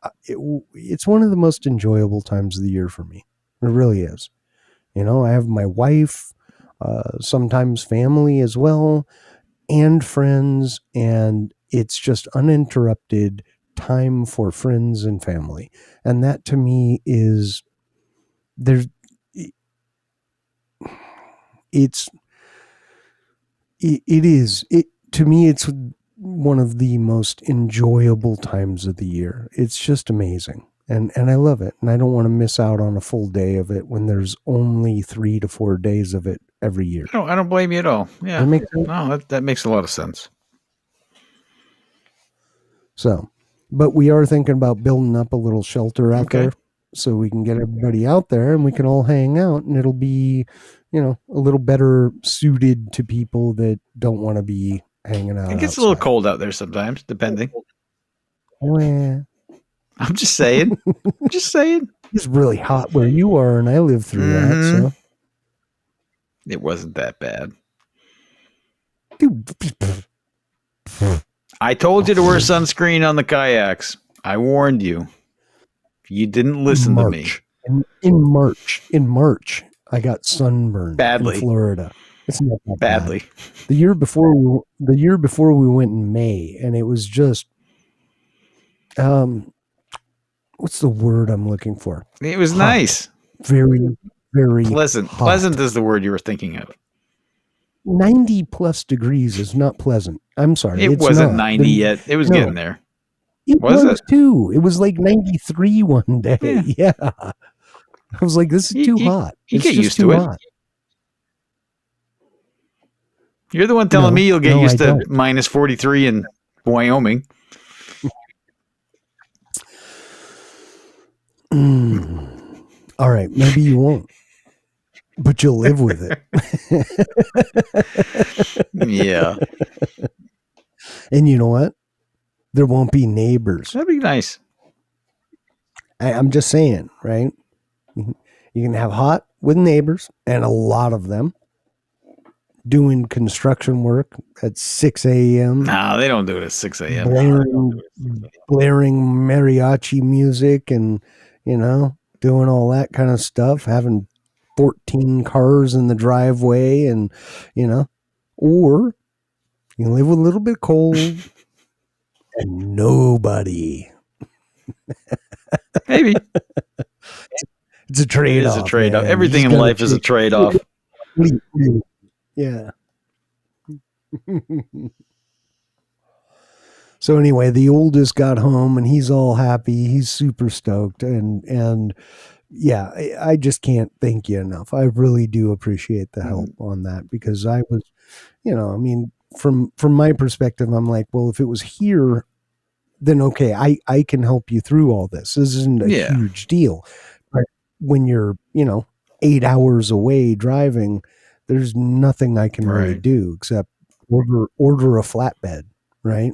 it's one of the most enjoyable times of the year for me. It really is. I have my wife, sometimes family as well, and friends, and it's just uninterrupted time for friends and family. And that to me is there's it's it is it to me it's one of the most enjoyable times of the year. It's just amazing. And I love it. And I don't want to miss out on a full day of it when there's only 3 to 4 days of it every year. I don't blame you at all. Does Yeah. that make sense? No, that makes a lot of sense. So, but we are thinking about building up a little shelter out Okay. there so we can get everybody out there and we can all hang out, and it'll be, a little better suited to people that don't want to be hanging It out gets a little outside. cold out there sometimes, depending. Well, I'm just saying. Just saying. it's really hot where you are, and I live through that. Mm-hmm. So, It wasn't that bad. dude, I told you to wear sunscreen on the kayaks. I warned you. You didn't listen to me. March. In March, I got sunburned in Badly. Florida. It's not that bad. Badly. The year before we went in May, and it was just um what's the word I'm looking for? It was Hot. nice. Very, very Pleasant. hot. Pleasant is the word you were thinking of. 90 plus degrees is not pleasant. I'm sorry, It it's wasn't not. 90 yet. It was No, getting there. it Was was it? too. It was like 93 one day. Yeah. Yeah. I was like, this is You, too you, hot. you It's get just used too to it. hot. You're the one telling me No, you'll get no, I used to don't. minus 43 in Wyoming. All right, maybe you won't, but you'll live with it. Yeah. And you know what? There won't be neighbors. That'd be nice. I'm just saying, right? You can have hot with neighbors, and a lot of them doing construction work at 6 a.m., No, they don't do it at 6 a.m. blaring mariachi music and, doing all that kind of stuff, having 14 cars in the driveway and, or you live with a little bit cold and nobody. Maybe. It's a It is a trade-off, trade-off. man. You Everything just in got to life is a pick. trade-off. Yeah. So anyway, the oldest got home and he's all happy. He's super stoked, and yeah, I just can't thank you enough. I really do appreciate the help on that, because I was, I mean, from my perspective, I'm like, well, if it was here, then okay, I can help you through all this. This isn't a Yeah. huge deal. But when you're, 8 hours away driving, there's nothing I can really Right. do except order a flatbed, right?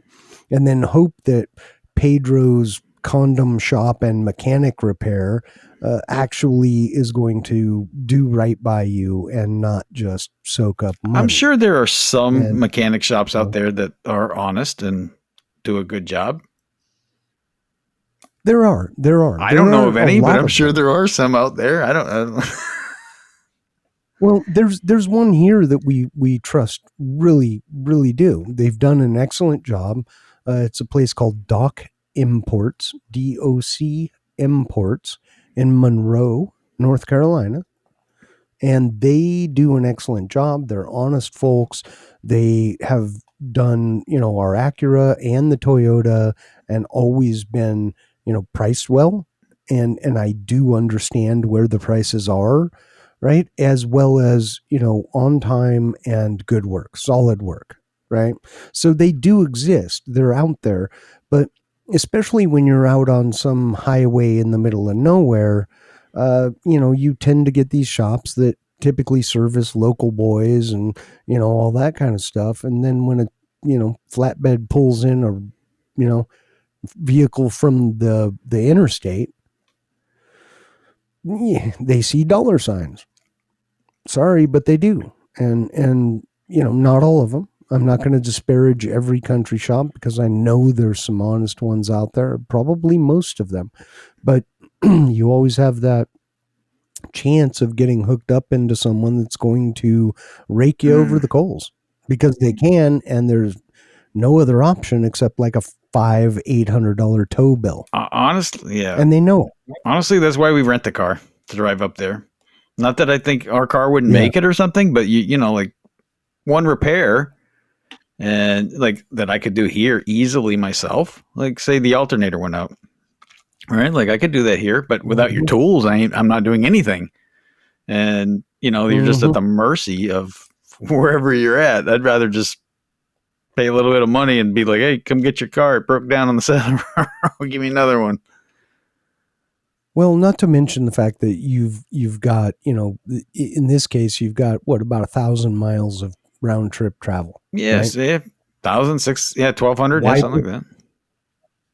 And then hope that Pedro's condom shop and mechanic repair actually is going to do right by you and not just soak up I'm money. sure there are some And mechanic shops out there that are honest and do a good job. there are I don't know of a any, but lot I'm of sure them. there are some out there. I don't Well, there's one here that we trust, really, really do. They've done an excellent job. It's a place called Doc Imports, DOC Imports, in Monroe, North Carolina, and they do an excellent job. They're honest folks. They have done, our Acura and the Toyota, and always been, priced well. And I do understand where the prices are, right? As well as, on time and good work, solid work, right? So they do exist. They're out there, but especially when you're out on some highway in the middle of nowhere, you tend to get these shops that typically service local boys and, all that kind of stuff. And then when a, flatbed pulls in a, vehicle from the interstate, yeah, they see dollar signs. Sorry, but they do. And, not all of them. I'm not going to disparage every country shop, because I know there's some honest ones out there, probably most of them. But you always have that chance of getting hooked up into someone that's going to rake you over the coals, because they can, and there's no other option except like a $800 tow bill, honestly, yeah. and they know it. Honestly, that's why we rent a car to drive up there. Not that I think our car wouldn't Yeah. make it or something, but like one repair and like that I could do here easily myself. Like say the alternator went out. All right, like I could do that here, but without your tools, I'm not doing anything. And you're just at the mercy of wherever you're at. I'd rather just pay a little bit of money and be like, "Hey, come get your car. It broke down on the side of the road. Give me another one." Well, not to mention the fact that you've got, in this case, you've got what, about 1,000 miles of round trip travel. Yes, Right? yeah, 1,006, yeah, 1,200, yeah, Why something like that.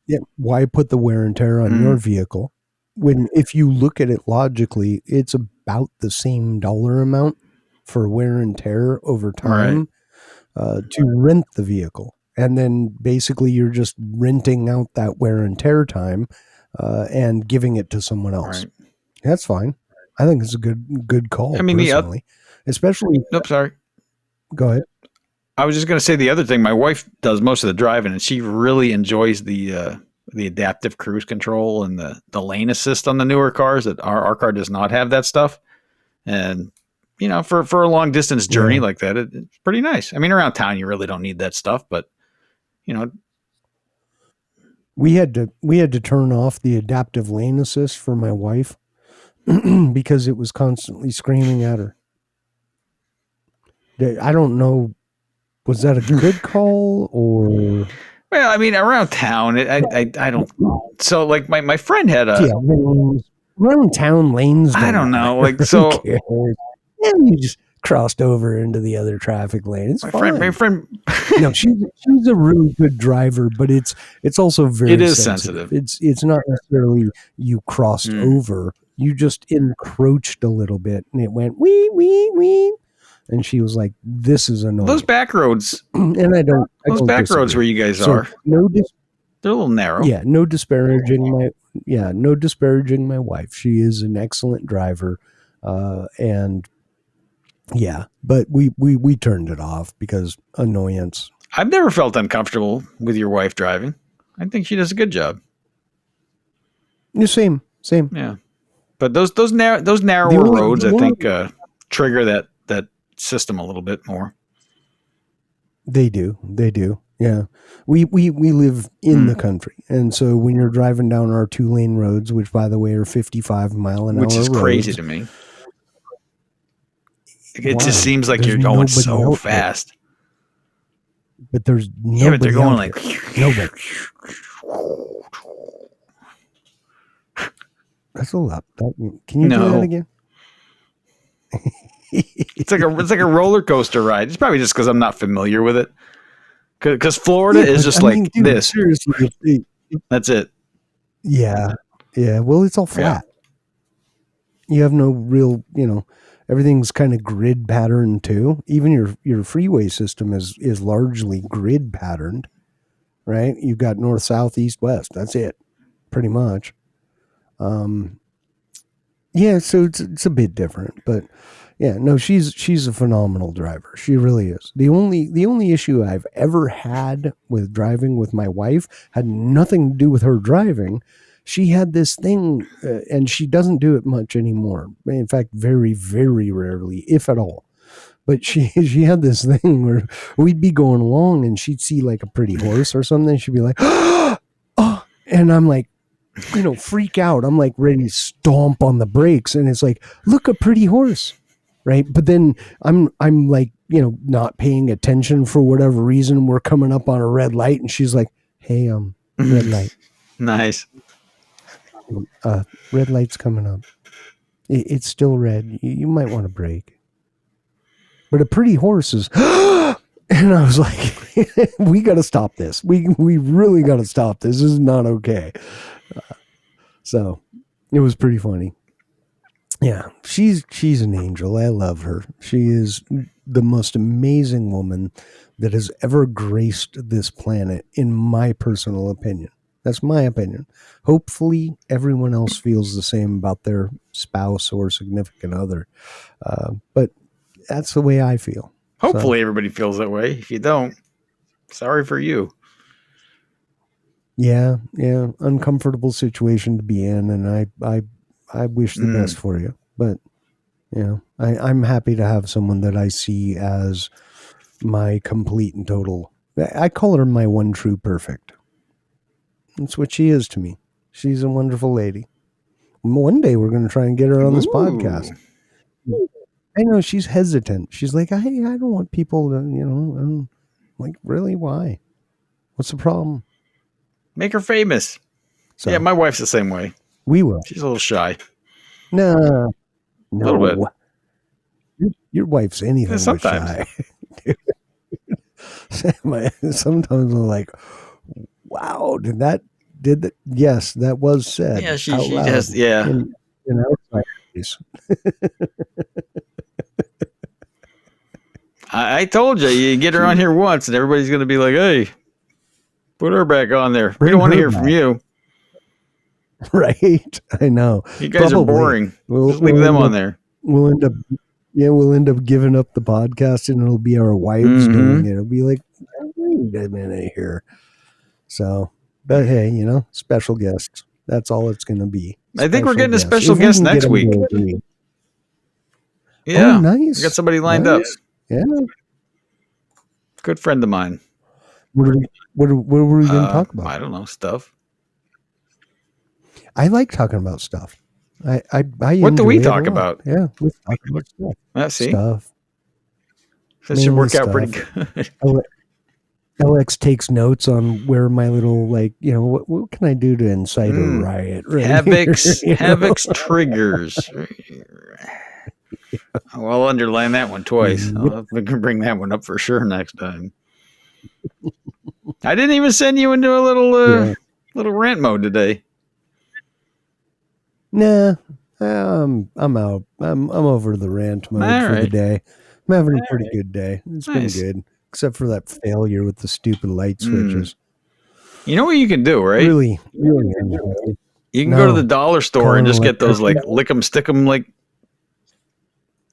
Yeah, why put the wear and tear on your vehicle when, if you look at it logically, it's about the same dollar amount for wear and tear over time, to rent the vehicle, and then basically you're just renting out that wear and tear time and giving it to someone else. Right. That's fine. I think it's a good call I mean, personally, especially. nope, sorry. Go ahead. I was just going to say the other thing. My wife does most of the driving, and she really enjoys the adaptive cruise control and the lane assist on the newer cars. That our car does not have that stuff. And for a long distance journey Yeah, like that, it's pretty nice. I mean, around town, you really don't need that stuff, but you know, we had to turn off the adaptive lane assist for my wife because it was constantly screaming at her. I don't know. Was that a good call or? well, I mean, around town, I don't. So, like, my friend had a, Yeah, around town lanes I don't don't know, matter. like, Who so cares? Yeah, you just crossed over into the other traffic lane. It's my fine. friend, No, she's a really good driver, but it's also it very is sensitive. sensitive. It's not necessarily you crossed Mm. over. You just encroached a little bit, and it went wee wee wee, and she was like, "This is Those annoying," back roads, and I those don't back roads where disagree. you guys So are, no, they're a little narrow. yeah, no disparaging my wife. She is an excellent driver, and yeah, but we turned it off because annoyance. I've never felt uncomfortable with your wife driving. I think she does a good job. Yeah, same. Yeah, but those The narrower only roads, the I only think, trigger that system a little bit more. They do. Yeah, we live in the Mm. country, and so when you're driving down our 2-lane roads, which by the way are 55-mile-an-hour Which is crazy roads, to me. It just why? seems like There's you're going nobody so out there, fast. but there's Yeah, but they're nobody going out like. there. Nobody. That's a lot. Can you do that No, again? it's like a roller coaster ride. It's probably just because I'm not familiar with it. Because Florida Yeah, is but just I mean, like dude, this. seriously, That's it. yeah, yeah. Well, it's all Yeah. flat. You have no real, everything's kind of grid patterned too. Even your freeway system is largely grid patterned, right? You've got north, south, east, west. That's it, pretty much. Um, yeah, so it's a bit different, but yeah, no, she's a phenomenal driver. She really is. The only issue I've ever had with driving with my wife had nothing to do with her driving. She had this thing, and she doesn't do it much anymore. In fact, very very rarely, if at all. But she had this thing where we'd be going along, and she'd see like a pretty horse or something. She'd be like, "Oh!" And I'm like, freak out. I'm like ready to stomp on the brakes, and it's like, look, a pretty horse, right? But then I'm like, not paying attention for whatever reason. We're coming up on a red light, and she's like, "Hey, red light, Nice. red light's coming up. It's still red. You might want to brake." But a pretty horse is, and I was like, "We got to stop this. We really got to stop this. This is not okay." So it was pretty funny. Yeah, she's an angel. I love her. She is the most amazing woman that has ever graced this planet, in my personal opinion. That's my opinion. Hopefully, everyone else feels the same about their spouse or significant other. But that's the way I feel. So, Hopefully everybody feels that way. If you don't, sorry for you. yeah, uncomfortable situation to be in, and I wish the best Mm. for you. But I'm happy to have someone that I see as my complete and total. I call her my one true perfect. That's what she is to me. She's a wonderful lady. One day we're going to try and get her on this podcast. Ooh. I know she's hesitant. She's like, I don't want people to, like, really? Why? What's the problem? Make her famous. Yeah, So my wife's the same way. we will. She's a little shy. No, A little bit. no. Your wife's Yeah, anything but sometimes. shy. Sometimes I'm like, wow, did that? Yes, that was said Yeah, she out she loud just yeah. in outside space. I told you, you get her on here once, and everybody's gonna be like, "Hey, put her back on there. We don't Bring want to her hear from back. you." Right? I know. You guys are Probably. boring. We'll, Just leave we'll them end on up, there. we'll end up, yeah, we'll end up giving up the podcast and it'll be our wives doing Mm-hmm. it. It'll be like, wait a minute here. So, but hey, special guests. That's all it's going to be. I think we're Special getting a guests. special If we guest can get next them week. to agree. Oh, Yeah. We got nice. somebody lined up. Nice. Yeah. Good friend of mine. What were we going to talk about? I don't know, stuff. I like talking about stuff. I What do we enjoy it a talk lot. about? Yeah, let's talk about stuff. See? Stuff. This should Mainly work out pretty stuff. good. Alex takes notes on where my little what can I do to incite a riot right Havoc's triggers. I'll underline that one twice. Yep. We can bring that one up for sure next time. I didn't even send you into a little rant mode today. Nah, I'm out. I'm over the rant mode for the day. I'm having a pretty good day. It's been good, except for that failure with the stupid light switches. You know what you can do, right? Really. You can go to the dollar store and just get those lick 'em, stick 'em,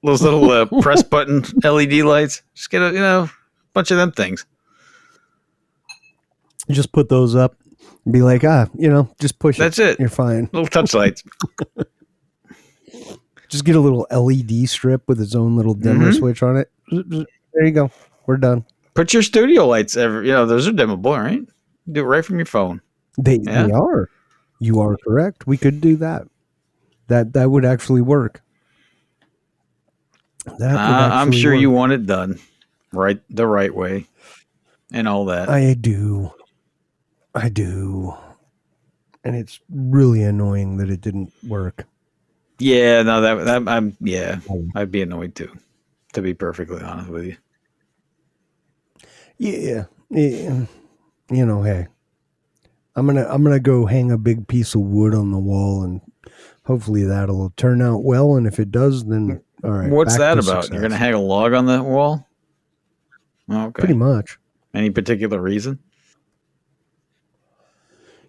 those little press button LED lights. Just get a bunch of them things. Just put those up and be like, just push it. That's it. You're fine. Little touch lights. Just get a little LED strip with its own little dimmer switch on it. There you go. We're done. Put your studio lights those are dimmable, right? Do it right from your phone. They are. You are correct. We could do that. That would actually work. I'm sure you want it done the right way and all that. I do. And it's really annoying that it didn't work. Yeah, no, I'd be annoyed too, to be perfectly honest with you. Yeah. Hey, I'm gonna go hang a big piece of wood on the wall, and hopefully that'll turn out well. And if it does, then all right. What's that about? Success. You're gonna hang a log on the wall? Okay. Pretty much. Any particular reason?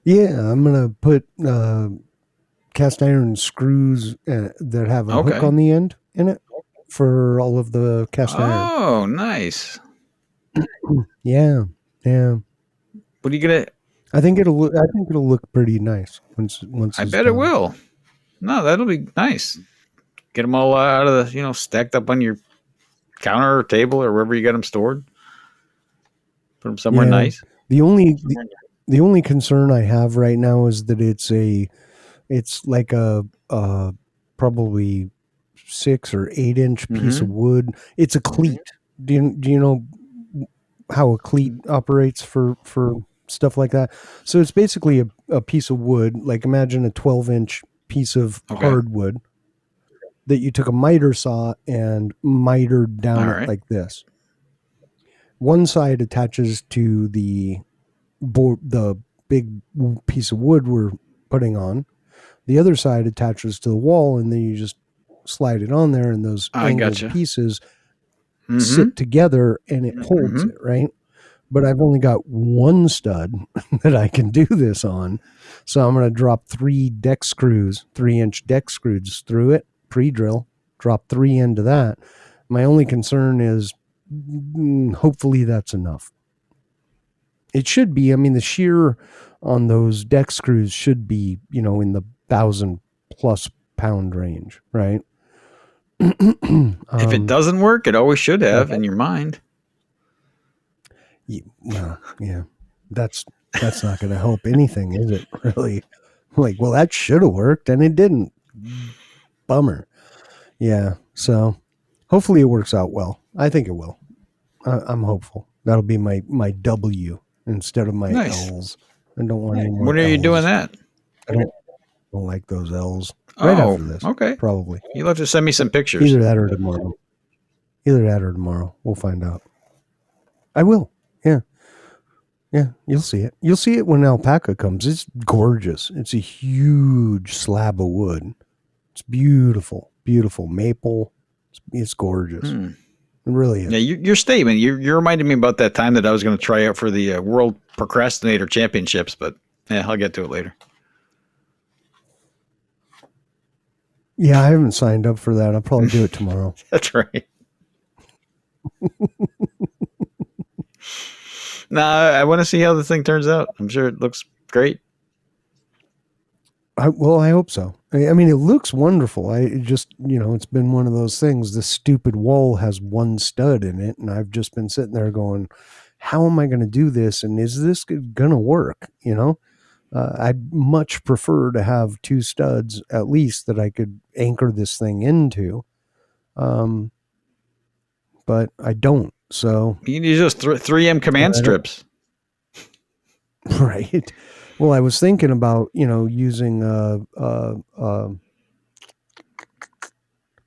Yeah, I'm gonna put cast iron screws that have a hook on the end in it for all of the cast iron. Oh, nice. Yeah. What are you gonna? I think it'll look pretty nice once. I bet it will. No, that'll be nice. Get them all out of the stacked up on your counter or table or wherever you got them stored. Put them somewhere nice. The only concern I have right now is that it's like a probably 6 or 8 inch piece of wood. It's a cleat. Do you know how a cleat operates for stuff like that? So it's basically a piece of wood. Like imagine a 12-inch piece of hardwood that you took a miter saw and mitered down it like this. One side attaches to the big piece of wood we're putting on. The other side attaches to the wall, and then you just slide it on there, and those angled pieces sit together, and it holds it, right? But I've only got one stud that I can do this on, so I'm going to drop 3 deck screws, 3-inch deck screws through it, pre-drill, drop 3 into that. My only concern is hopefully that's enough. It should be. I mean, the shear on those deck screws should be, in the 1,000+ pound range, right? If it doesn't work, it always should have in your mind. Yeah. That's not going to help anything, is it? Really? Like, well, that should have worked, and it didn't. Bummer. Yeah. So hopefully it works out well. I think it will. I'm hopeful. That'll be my W instead of my L's. I don't want any more. When are you doing that? I don't like those L's. Right after this. Okay. Probably. You'll have to send me some pictures. Either that or tomorrow. We'll find out. I will. Yeah. Yeah. You'll see it. You'll see it when alpaca comes. It's gorgeous. It's a huge slab of wood. It's beautiful. Beautiful. Maple. It's gorgeous. It really is. Yeah, your statement, you reminded me about that time that I was going to try out for the World Procrastinator Championships, but yeah, I'll get to it later. Yeah, I haven't signed up for that. I'll probably do it tomorrow. That's right. Nah, I want to see how the thing turns out. I'm sure it looks great. Well, I hope so. I mean, it looks wonderful. It just, it's been one of those things. The stupid wall has one stud in it, and I've just been sitting there going, how am I going to do this? And is this going to work? I'd much prefer to have two studs at least that I could anchor this thing into. Um, but I don't. So, You can use those 3M command I don't, strips. right. Well, I was thinking about, using,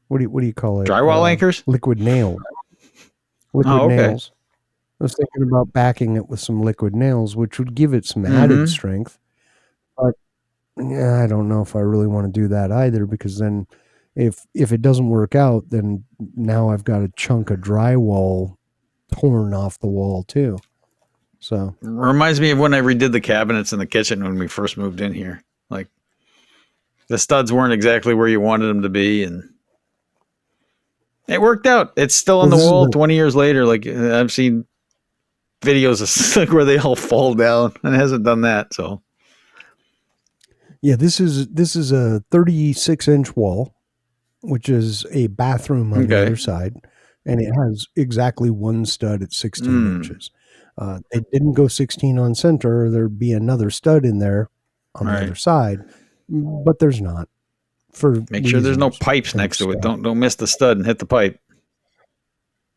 what do you call it? Drywall anchors? Liquid nails. Liquid Oh, okay. nails. I was thinking about backing it with some liquid nails, which would give it some added Mm-hmm. strength. But yeah, I don't know if I really want to do that either, because then if it doesn't work out, then now I've got a chunk of drywall torn off the wall too. So Reminds me of when I redid the cabinets in the kitchen when we first moved in here. Like the studs weren't exactly where you wanted them to be, and it worked out. It's still on well, the this is wall the 20 years later. Like I've seen videos of like where they all fall down, and it hasn't done that. So yeah, this is a 36-inch wall, which is a bathroom on the okay. other side, and it has exactly one stud at 16 Mm, inches. They didn't go 16 on center, or there'd be another stud in there on all the right. other side, but there's not, for Make sure there's no reasons pipes and next to it. stuff. Don't miss the stud and hit the pipe.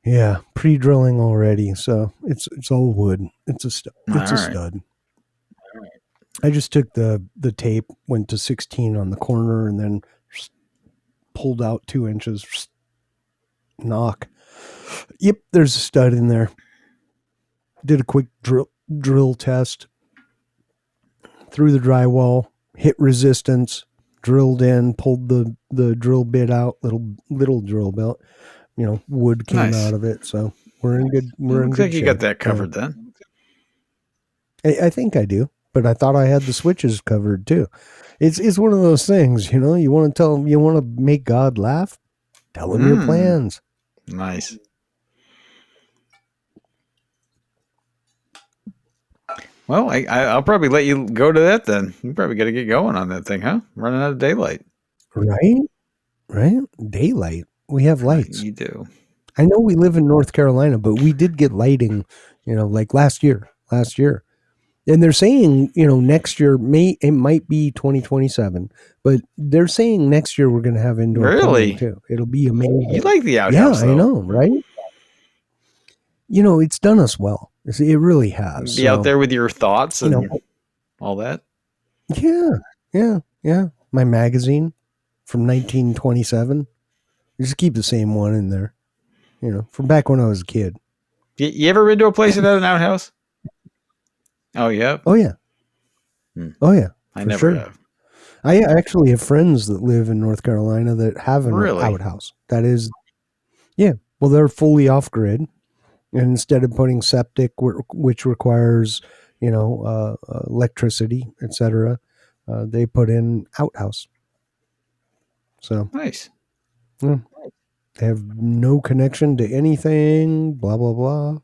Yeah, pre-drilling already, so it's all wood. It's a stud. All It's a right. stud. I just took the tape, went to 16 on the corner, and then pulled out 2 inches. Knock. Yep, there's a stud in there. Did a quick drill test through the drywall, hit resistance, drilled in, pulled the drill bit out, little drill bit. Wood came out Nice. of it, so we're Well, in looks like good you got shape. that Yeah, covered then. I think I do, but I thought I had the switches covered too. It's one of those things, you want to make God laugh, tell him your Mm, plans. nice. Well, I'll probably let you go to that then. You probably got to get going on that thing, huh? Running out of daylight. Right? Right? Daylight. We have lights. You do. I know we live in North Carolina, but we did get lighting, like last year. Last year. And they're saying, next year it might be 2027, but they're saying next year we're going to have indoor plumbing Really? too. It'll be You amazing. like the Yeah, outhouse I though. know, right? It's done us well. It really has. Be out So, there with your thoughts you know, and all that. yeah, yeah, yeah. My magazine from 1927. Just keep the same one in there, from back when I was a kid. You ever been to a place that had an outhouse? Oh, yeah. Oh yeah. Hmm. Oh yeah, I for never sure. have. I actually have friends that live in North Carolina that have an Really? outhouse. That is, yeah. Well, they're fully off grid, and instead of putting septic, which requires, electricity, etc., they put in outhouse. So Nice. yeah, they have no connection to anything. Blah blah blah.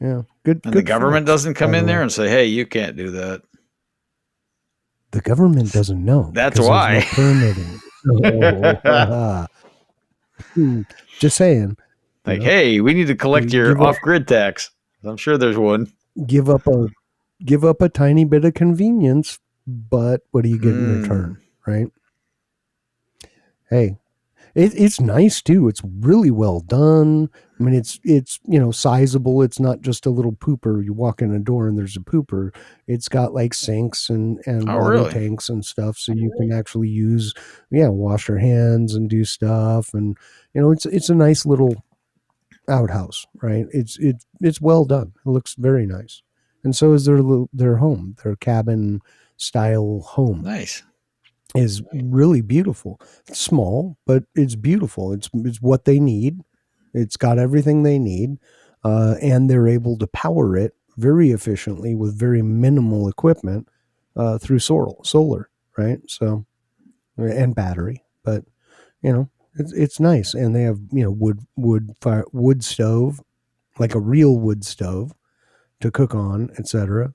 Yeah, And the good government folks. doesn't By come the in there way, and say, "Hey, you can't do that." the government doesn't know That's because there's no why. permitting. So, just saying, you Like, know, hey, we need to collect your give up off-grid tax. I'm sure there's one. give up a give up a tiny bit of convenience, but what do you get in Mm. return, right? Hey, it's nice too. It's really well done. I mean, it's sizable. It's not just a little pooper. You walk in a door and there's a pooper. It's got like sinks and Oh, water really? tanks and stuff, so you can actually use, yeah, wash your hands and do stuff. And it's a nice little outhouse, right? It's well done. It looks very nice, and so is their home, their cabin style home Nice. is really beautiful. It's small, but it's beautiful. It's what they need. It's got everything they need, and they're able to power it very efficiently with very minimal equipment through solar, right? So and battery, but You know, it's nice, and they have wood stove, like a real wood stove to cook on, etc.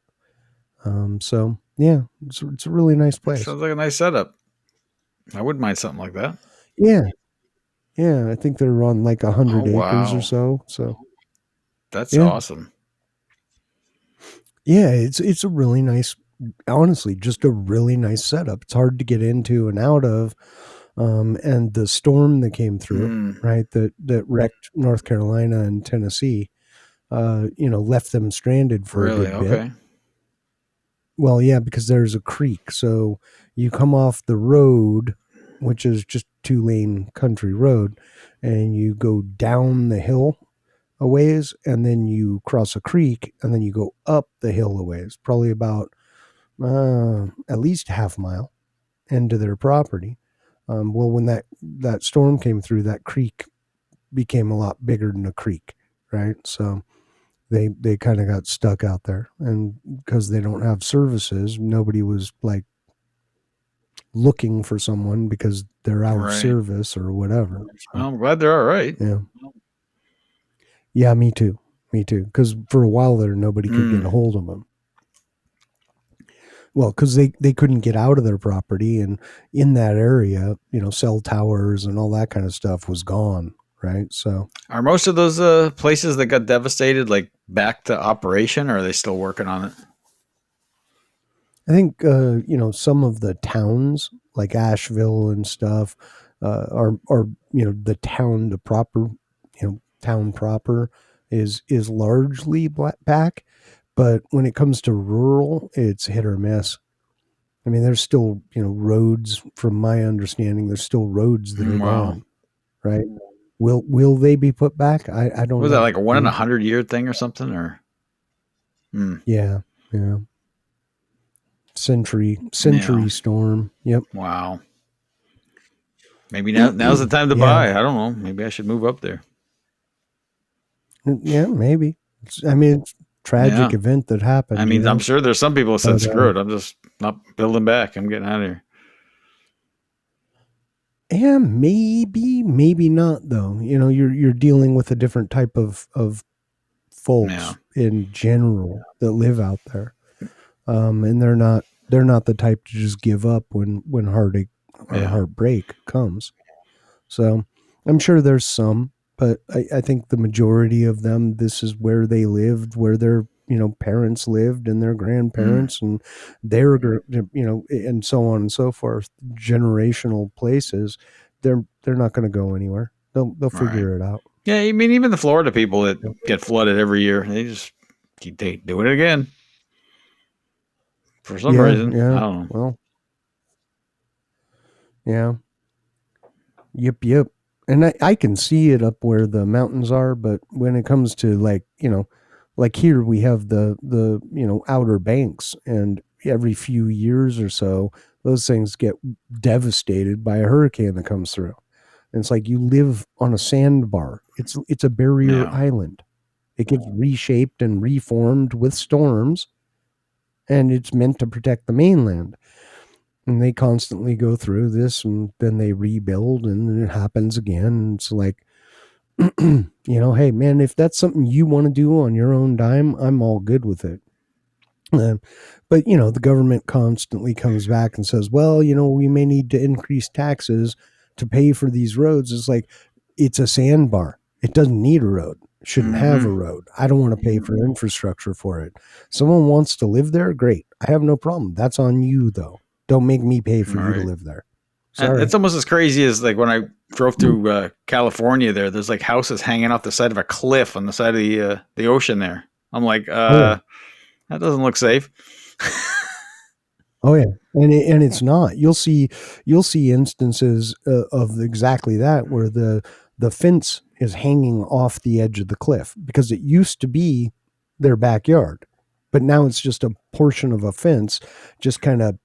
So yeah, it's a really nice That place. sounds like a nice setup. I wouldn't mind something like that. Yeah, yeah. I think they're on like a Oh, 100 acres or wow. so. So That's yeah, awesome. yeah. It's a really nice, honestly, just a really nice setup. It's hard to get into and out of, and the storm that came through, Mm, right, that wrecked North Carolina and Tennessee, left them stranded for a really? good bit. Okay. Well, yeah, because there's a creek. So you come off the road, which is just 2-lane country road, and you go down the hill a ways, and then you cross a creek, and then you go up the hill a ways, probably about at least half mile into their property. Well, when that storm came through, that creek became a lot bigger than a creek, right? So they kind of got stuck out there, and because they don't have services, nobody was like looking for someone because they're out of Right. service or whatever. So Well, I'm glad they're all right. yeah, yeah, me too, me too. Because for a while there, nobody could get a Mm, hold of them. Well, because they couldn't get out of their property, and in that area, cell towers and all that kind of stuff was gone, right? So are most of those places that got devastated like back to operation, or are they still working on it? I think some of the towns like Asheville and stuff are the town, the proper town proper is largely back, but when it comes to rural, it's hit or miss. I mean, there's still roads. From my understanding, there's still roads that are Wow. gone. Right? Will they be put back? I don't Was that know. like a one in a 100 year thing or something? Or mm, Yeah, yeah. yeah. Century storm. Yep. Wow. Maybe now's the time to Yeah. buy. I don't know. Maybe I should move up there. Yeah, maybe. I mean, it's a tragic Yeah. event that I happened, mean, I'm sure there's some people that said, but screw it. I'm just not building back. I'm getting out of here. yeah, maybe not though. You're dealing with a different type of Yeah. folks in general that live out there, and they're not the type to just give up when heartache or Yeah. heartbreak comes. So I'm sure there's some, but I think the majority of them, this is where they lived, where their parents lived and their Mm, grandparents and their and so on and so forth, generational places. They're not going to go anywhere. They'll right. figure it out. Yeah. I mean, even the Florida people that Yep. get flooded every year, they just keep doing it again for some Yeah, reason. I yeah. don't know. Well, yeah. Yep. And I can see it up where the mountains are, but when it comes to like here we have the outer banks, and every few years or so, those things get devastated by a hurricane that comes through. And it's like you live on a sandbar. It's a barrier Yeah. island. It gets reshaped and reformed with storms, and it's meant to protect the mainland, and they constantly go through this, and then they rebuild, and then it happens again. It's like, hey man, if that's something you want to do on your own dime, I'm all good with it. uh, but the government constantly comes back and says, well, we may need to increase taxes to pay for these roads. It's like, it's a sandbar. It doesn't need a road. It shouldn't have Mm-hmm. a road. I don't want to pay for infrastructure for it. Someone wants to live there, great, I have no problem. That's on you though. Don't make me pay All for you to right. live there. It's Sorry. almost as crazy as like when I drove through California. There's like houses hanging off the side of a cliff on the side of the ocean. There, I'm like, Oh yeah. that doesn't look safe. Oh yeah, and it's not. You'll see instances of exactly that, where the fence is hanging off the edge of the cliff because it used to be their backyard, but now it's just a portion of a fence, just kind of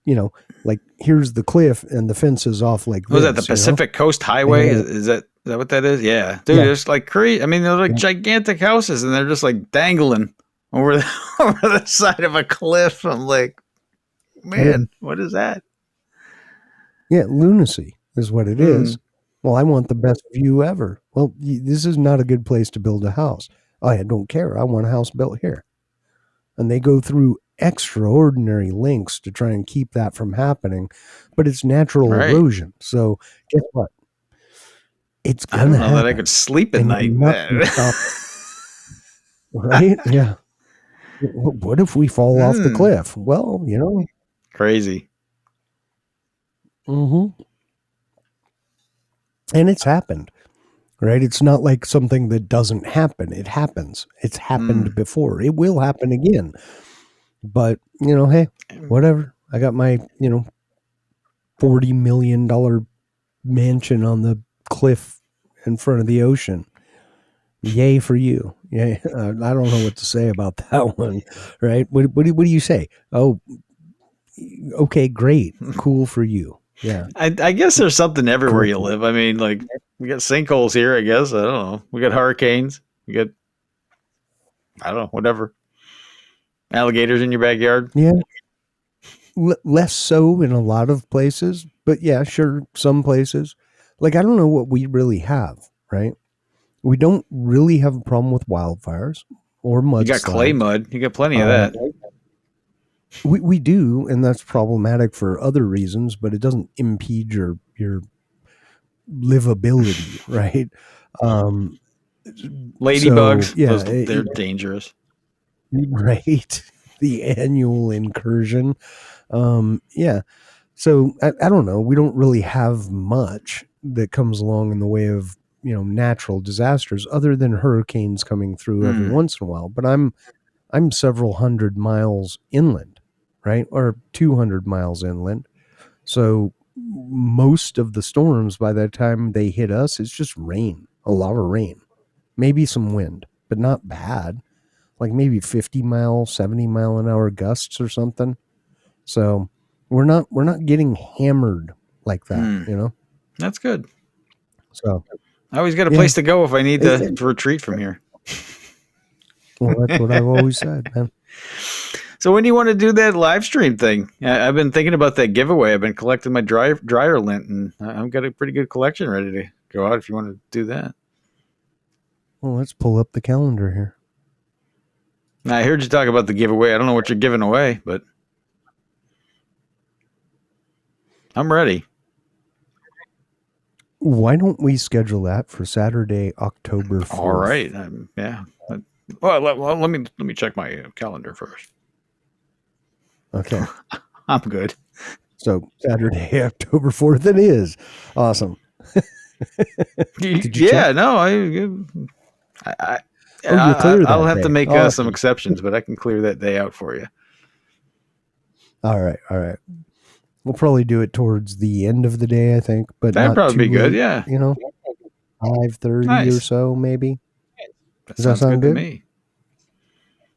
like, here's the cliff and the fence is off like Was that the this, Pacific Coast Highway? and Is that what that is? Yeah, dude, yeah, it's like crazy. I mean, they're like yeah, gigantic houses, and they're just like dangling over over the side of a cliff. I'm like, oh yeah, man, what is that? yeah, lunacy is what it Hmm. is. Well, I want the best view ever. Well, this is not a good place to build a house. I don't care. I want a house built here. And they go through extraordinary lengths to try and keep that from happening, but it's natural Right. erosion. So guess what? It's I gonna don't know that I happen, could sleep at and night. you're not gonna stop it, right? Yeah. What if we fall off the Hmm. cliff? Well, Crazy. hmm and it's happened, right? It's not like something that doesn't happen. It happens. It's Hmm. happened before. It will happen again. But hey, whatever. I got my $40 million mansion on the cliff in front of the ocean. Yay for you. Yeah, I don't know what to say about that one, right? What do you say? Oh, okay, great, cool for you. Yeah, I guess there's something everywhere great. you live. I mean, like we got sinkholes here. I guess I don't know. We got hurricanes. We got I don't know whatever alligators in your backyard. Yeah, less so in a lot of places, but yeah, sure, some places. Like I don't know what we really have, right? We don't really have a problem with wildfires or You got clay mudslides. mud. You got plenty of Uh, that. we do, and that's problematic for other reasons, but it doesn't impede your livability, right? Um, so Ladybugs. yeah, Those they're dangerous. right. The annual incursion. Yeah. So I don't know. We don't really have much that comes along in the way of natural disasters other than hurricanes coming through every Hmm. once in a while. But I'm several hundred miles inland, right, or 200 miles inland. So most of the storms by the time they hit us, it's just rain, a lot of rain, maybe some wind, but not bad. Like maybe 50-mile, 70-mile an hour gusts or something. So we're not getting hammered like that, Hmm. That's good. So I always got a yeah, place to go if I need to it, retreat from here. well, that's what I've always said, man. So when do you want to do that live stream thing? I've been thinking about that giveaway. I've been collecting my dryer lint, and I've got a pretty good collection ready to go out. If you want to do that, Well, let's pull up the calendar here. now, I heard you talk about the giveaway. I don't know what you're giving away, but I'm ready. Why don't we schedule that for Saturday, October All right. 4th? Yeah. Well, let me check my calendar first. Okay. I'm good. So Saturday, October 4th it is. Awesome. Did you Yeah. check? No. I Oh, you're clear I'll that have to day. make some Awesome. exceptions, but I can clear that day out for you. All right. All right. We'll probably do it towards the end of the day, I think, but That'd not probably too be good. late, Yeah. 5:30 or Nice. so maybe. That Does that sounds sound good to good? me.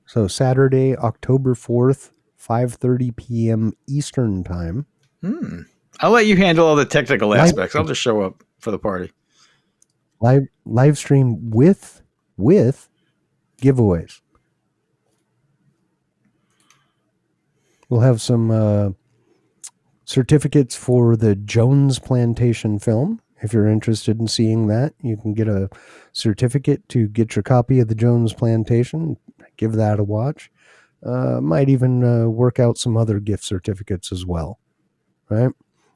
So Saturday, October 4th, 5:30 p.m. Eastern time. Hmm. I'll let you handle all the technical Live aspects. I'll just show up for the party. live stream with giveaways. We'll have some certificates for the Jones Plantation film. If you're interested in seeing that, you can get a certificate to get your copy of the Jones Plantation. Give that a watch. Might even work out some other gift certificates as well. Right?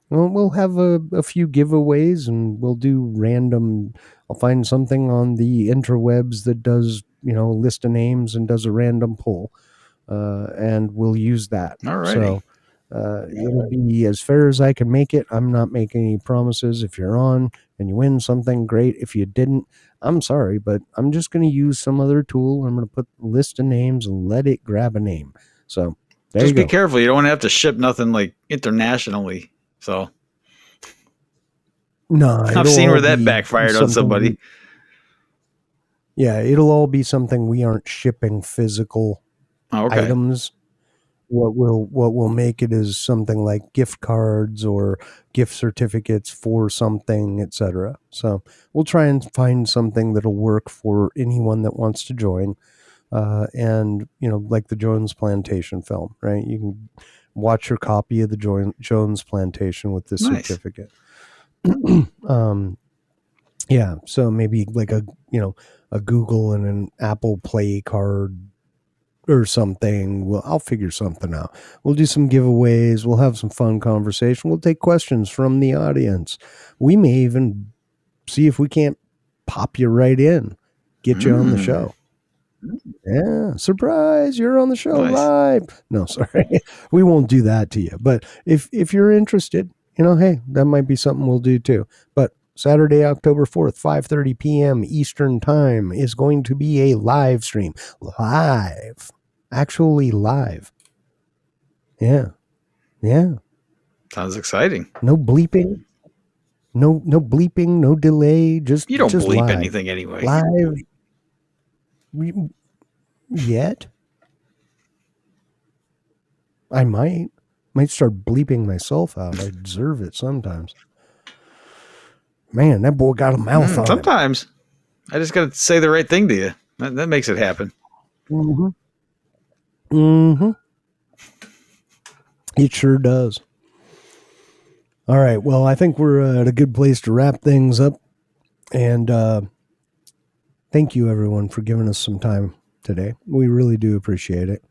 Well, we'll have a few giveaways, and we'll do random. I'll find something on the interwebs that does a list of names and does a random pull, and we'll use that. Alrighty. So it'll be as fair as I can make it. I'm not making any promises. If you're on and you win something, great. If you didn't, I'm sorry, but I'm just going to use some other tool. I'm going to put a list of names and let it grab a name. So there you Just be go. careful. You don't want to have to ship nothing like internationally. So No, I've it'll seen all where that be backfired on somebody. something. Yeah, it'll all be something we aren't shipping physical Oh, okay. items. What will make it is something like gift cards or gift certificates for something, etc. So we'll try and find something that'll work for anyone that wants to join. And like the Jones Plantation film, right? You can watch your copy of the Jones Plantation with this Nice. certificate. um, Yeah, so maybe like a Google and an Apple Play card or something. Well, I'll figure something out. We'll do some giveaways. We'll have some fun conversation. We'll take questions from the audience. We may even see if we can't pop you right in, get you on the Mm, show. Yeah, surprise! You're on the show nice. live. No, sorry, we won't do that to you. But if you're interested, hey, that might be something we'll do too. But Saturday, October 4th, 5:30 p.m. Eastern Time is going to be a live stream. Live. Actually live. Yeah. Yeah. Sounds exciting. No bleeping. No bleeping, no delay, just You don't just bleep live. anything anyway. Live yet? I might start bleeping myself out. I deserve it sometimes. Man, that boy got a mouth on him. Sometimes I just got to say the right thing to you. That makes it happen. Mm-hmm. Mm-hmm. It sure does. All right. Well, I think we're at a good place to wrap things up. And thank you, everyone, for giving us some time today. We really do appreciate it.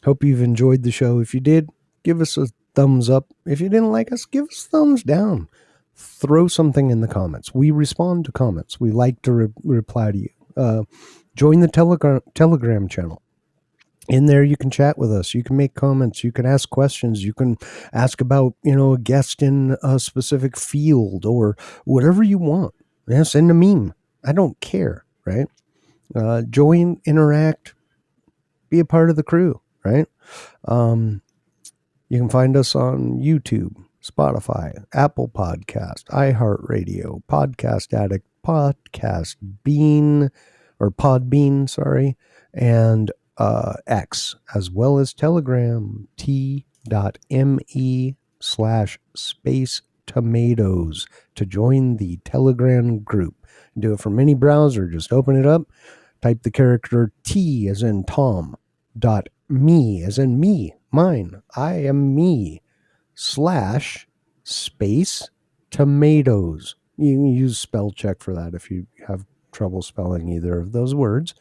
Hope you've enjoyed the show. If you did, give us a thumbs up. If you didn't like us, give us thumbs down. Throw something in the comments. We respond to comments. We like to reply to you. Join the Telegram channel. In there, you can chat with us. You can make comments. You can ask questions. You can ask about, a guest in a specific field or whatever you want. Yeah, send a meme. I don't care, right? Join, interact, be a part of the crew, right? You can find us on YouTube, Spotify, Apple Podcast, iHeartRadio, Podcast Addict, Podcast Bean, or Podbean, sorry, and X, as well as Telegram, t.me/space tomatoes to join the Telegram group. Do it from any browser. Just open it up, type the character T as in Tom, dot me as in me, mine, I am me, slash space tomatoes. You can use spell check for that if you have trouble spelling either of those words.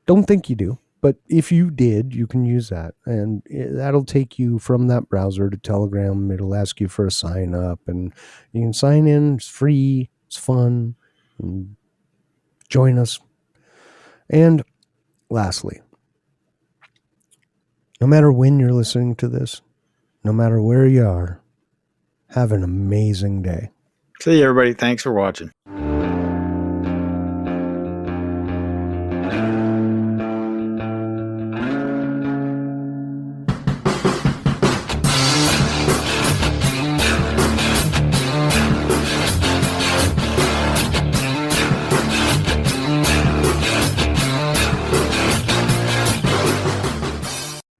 Don't think you do, but if you did, you can use that. And that'll take you from that browser to Telegram. It'll ask you for a sign up, and you can sign in. It's free, it's fun. And join us. And lastly, no matter when you're listening to this, no matter where you are, have an amazing day. See you, everybody. Thanks for watching.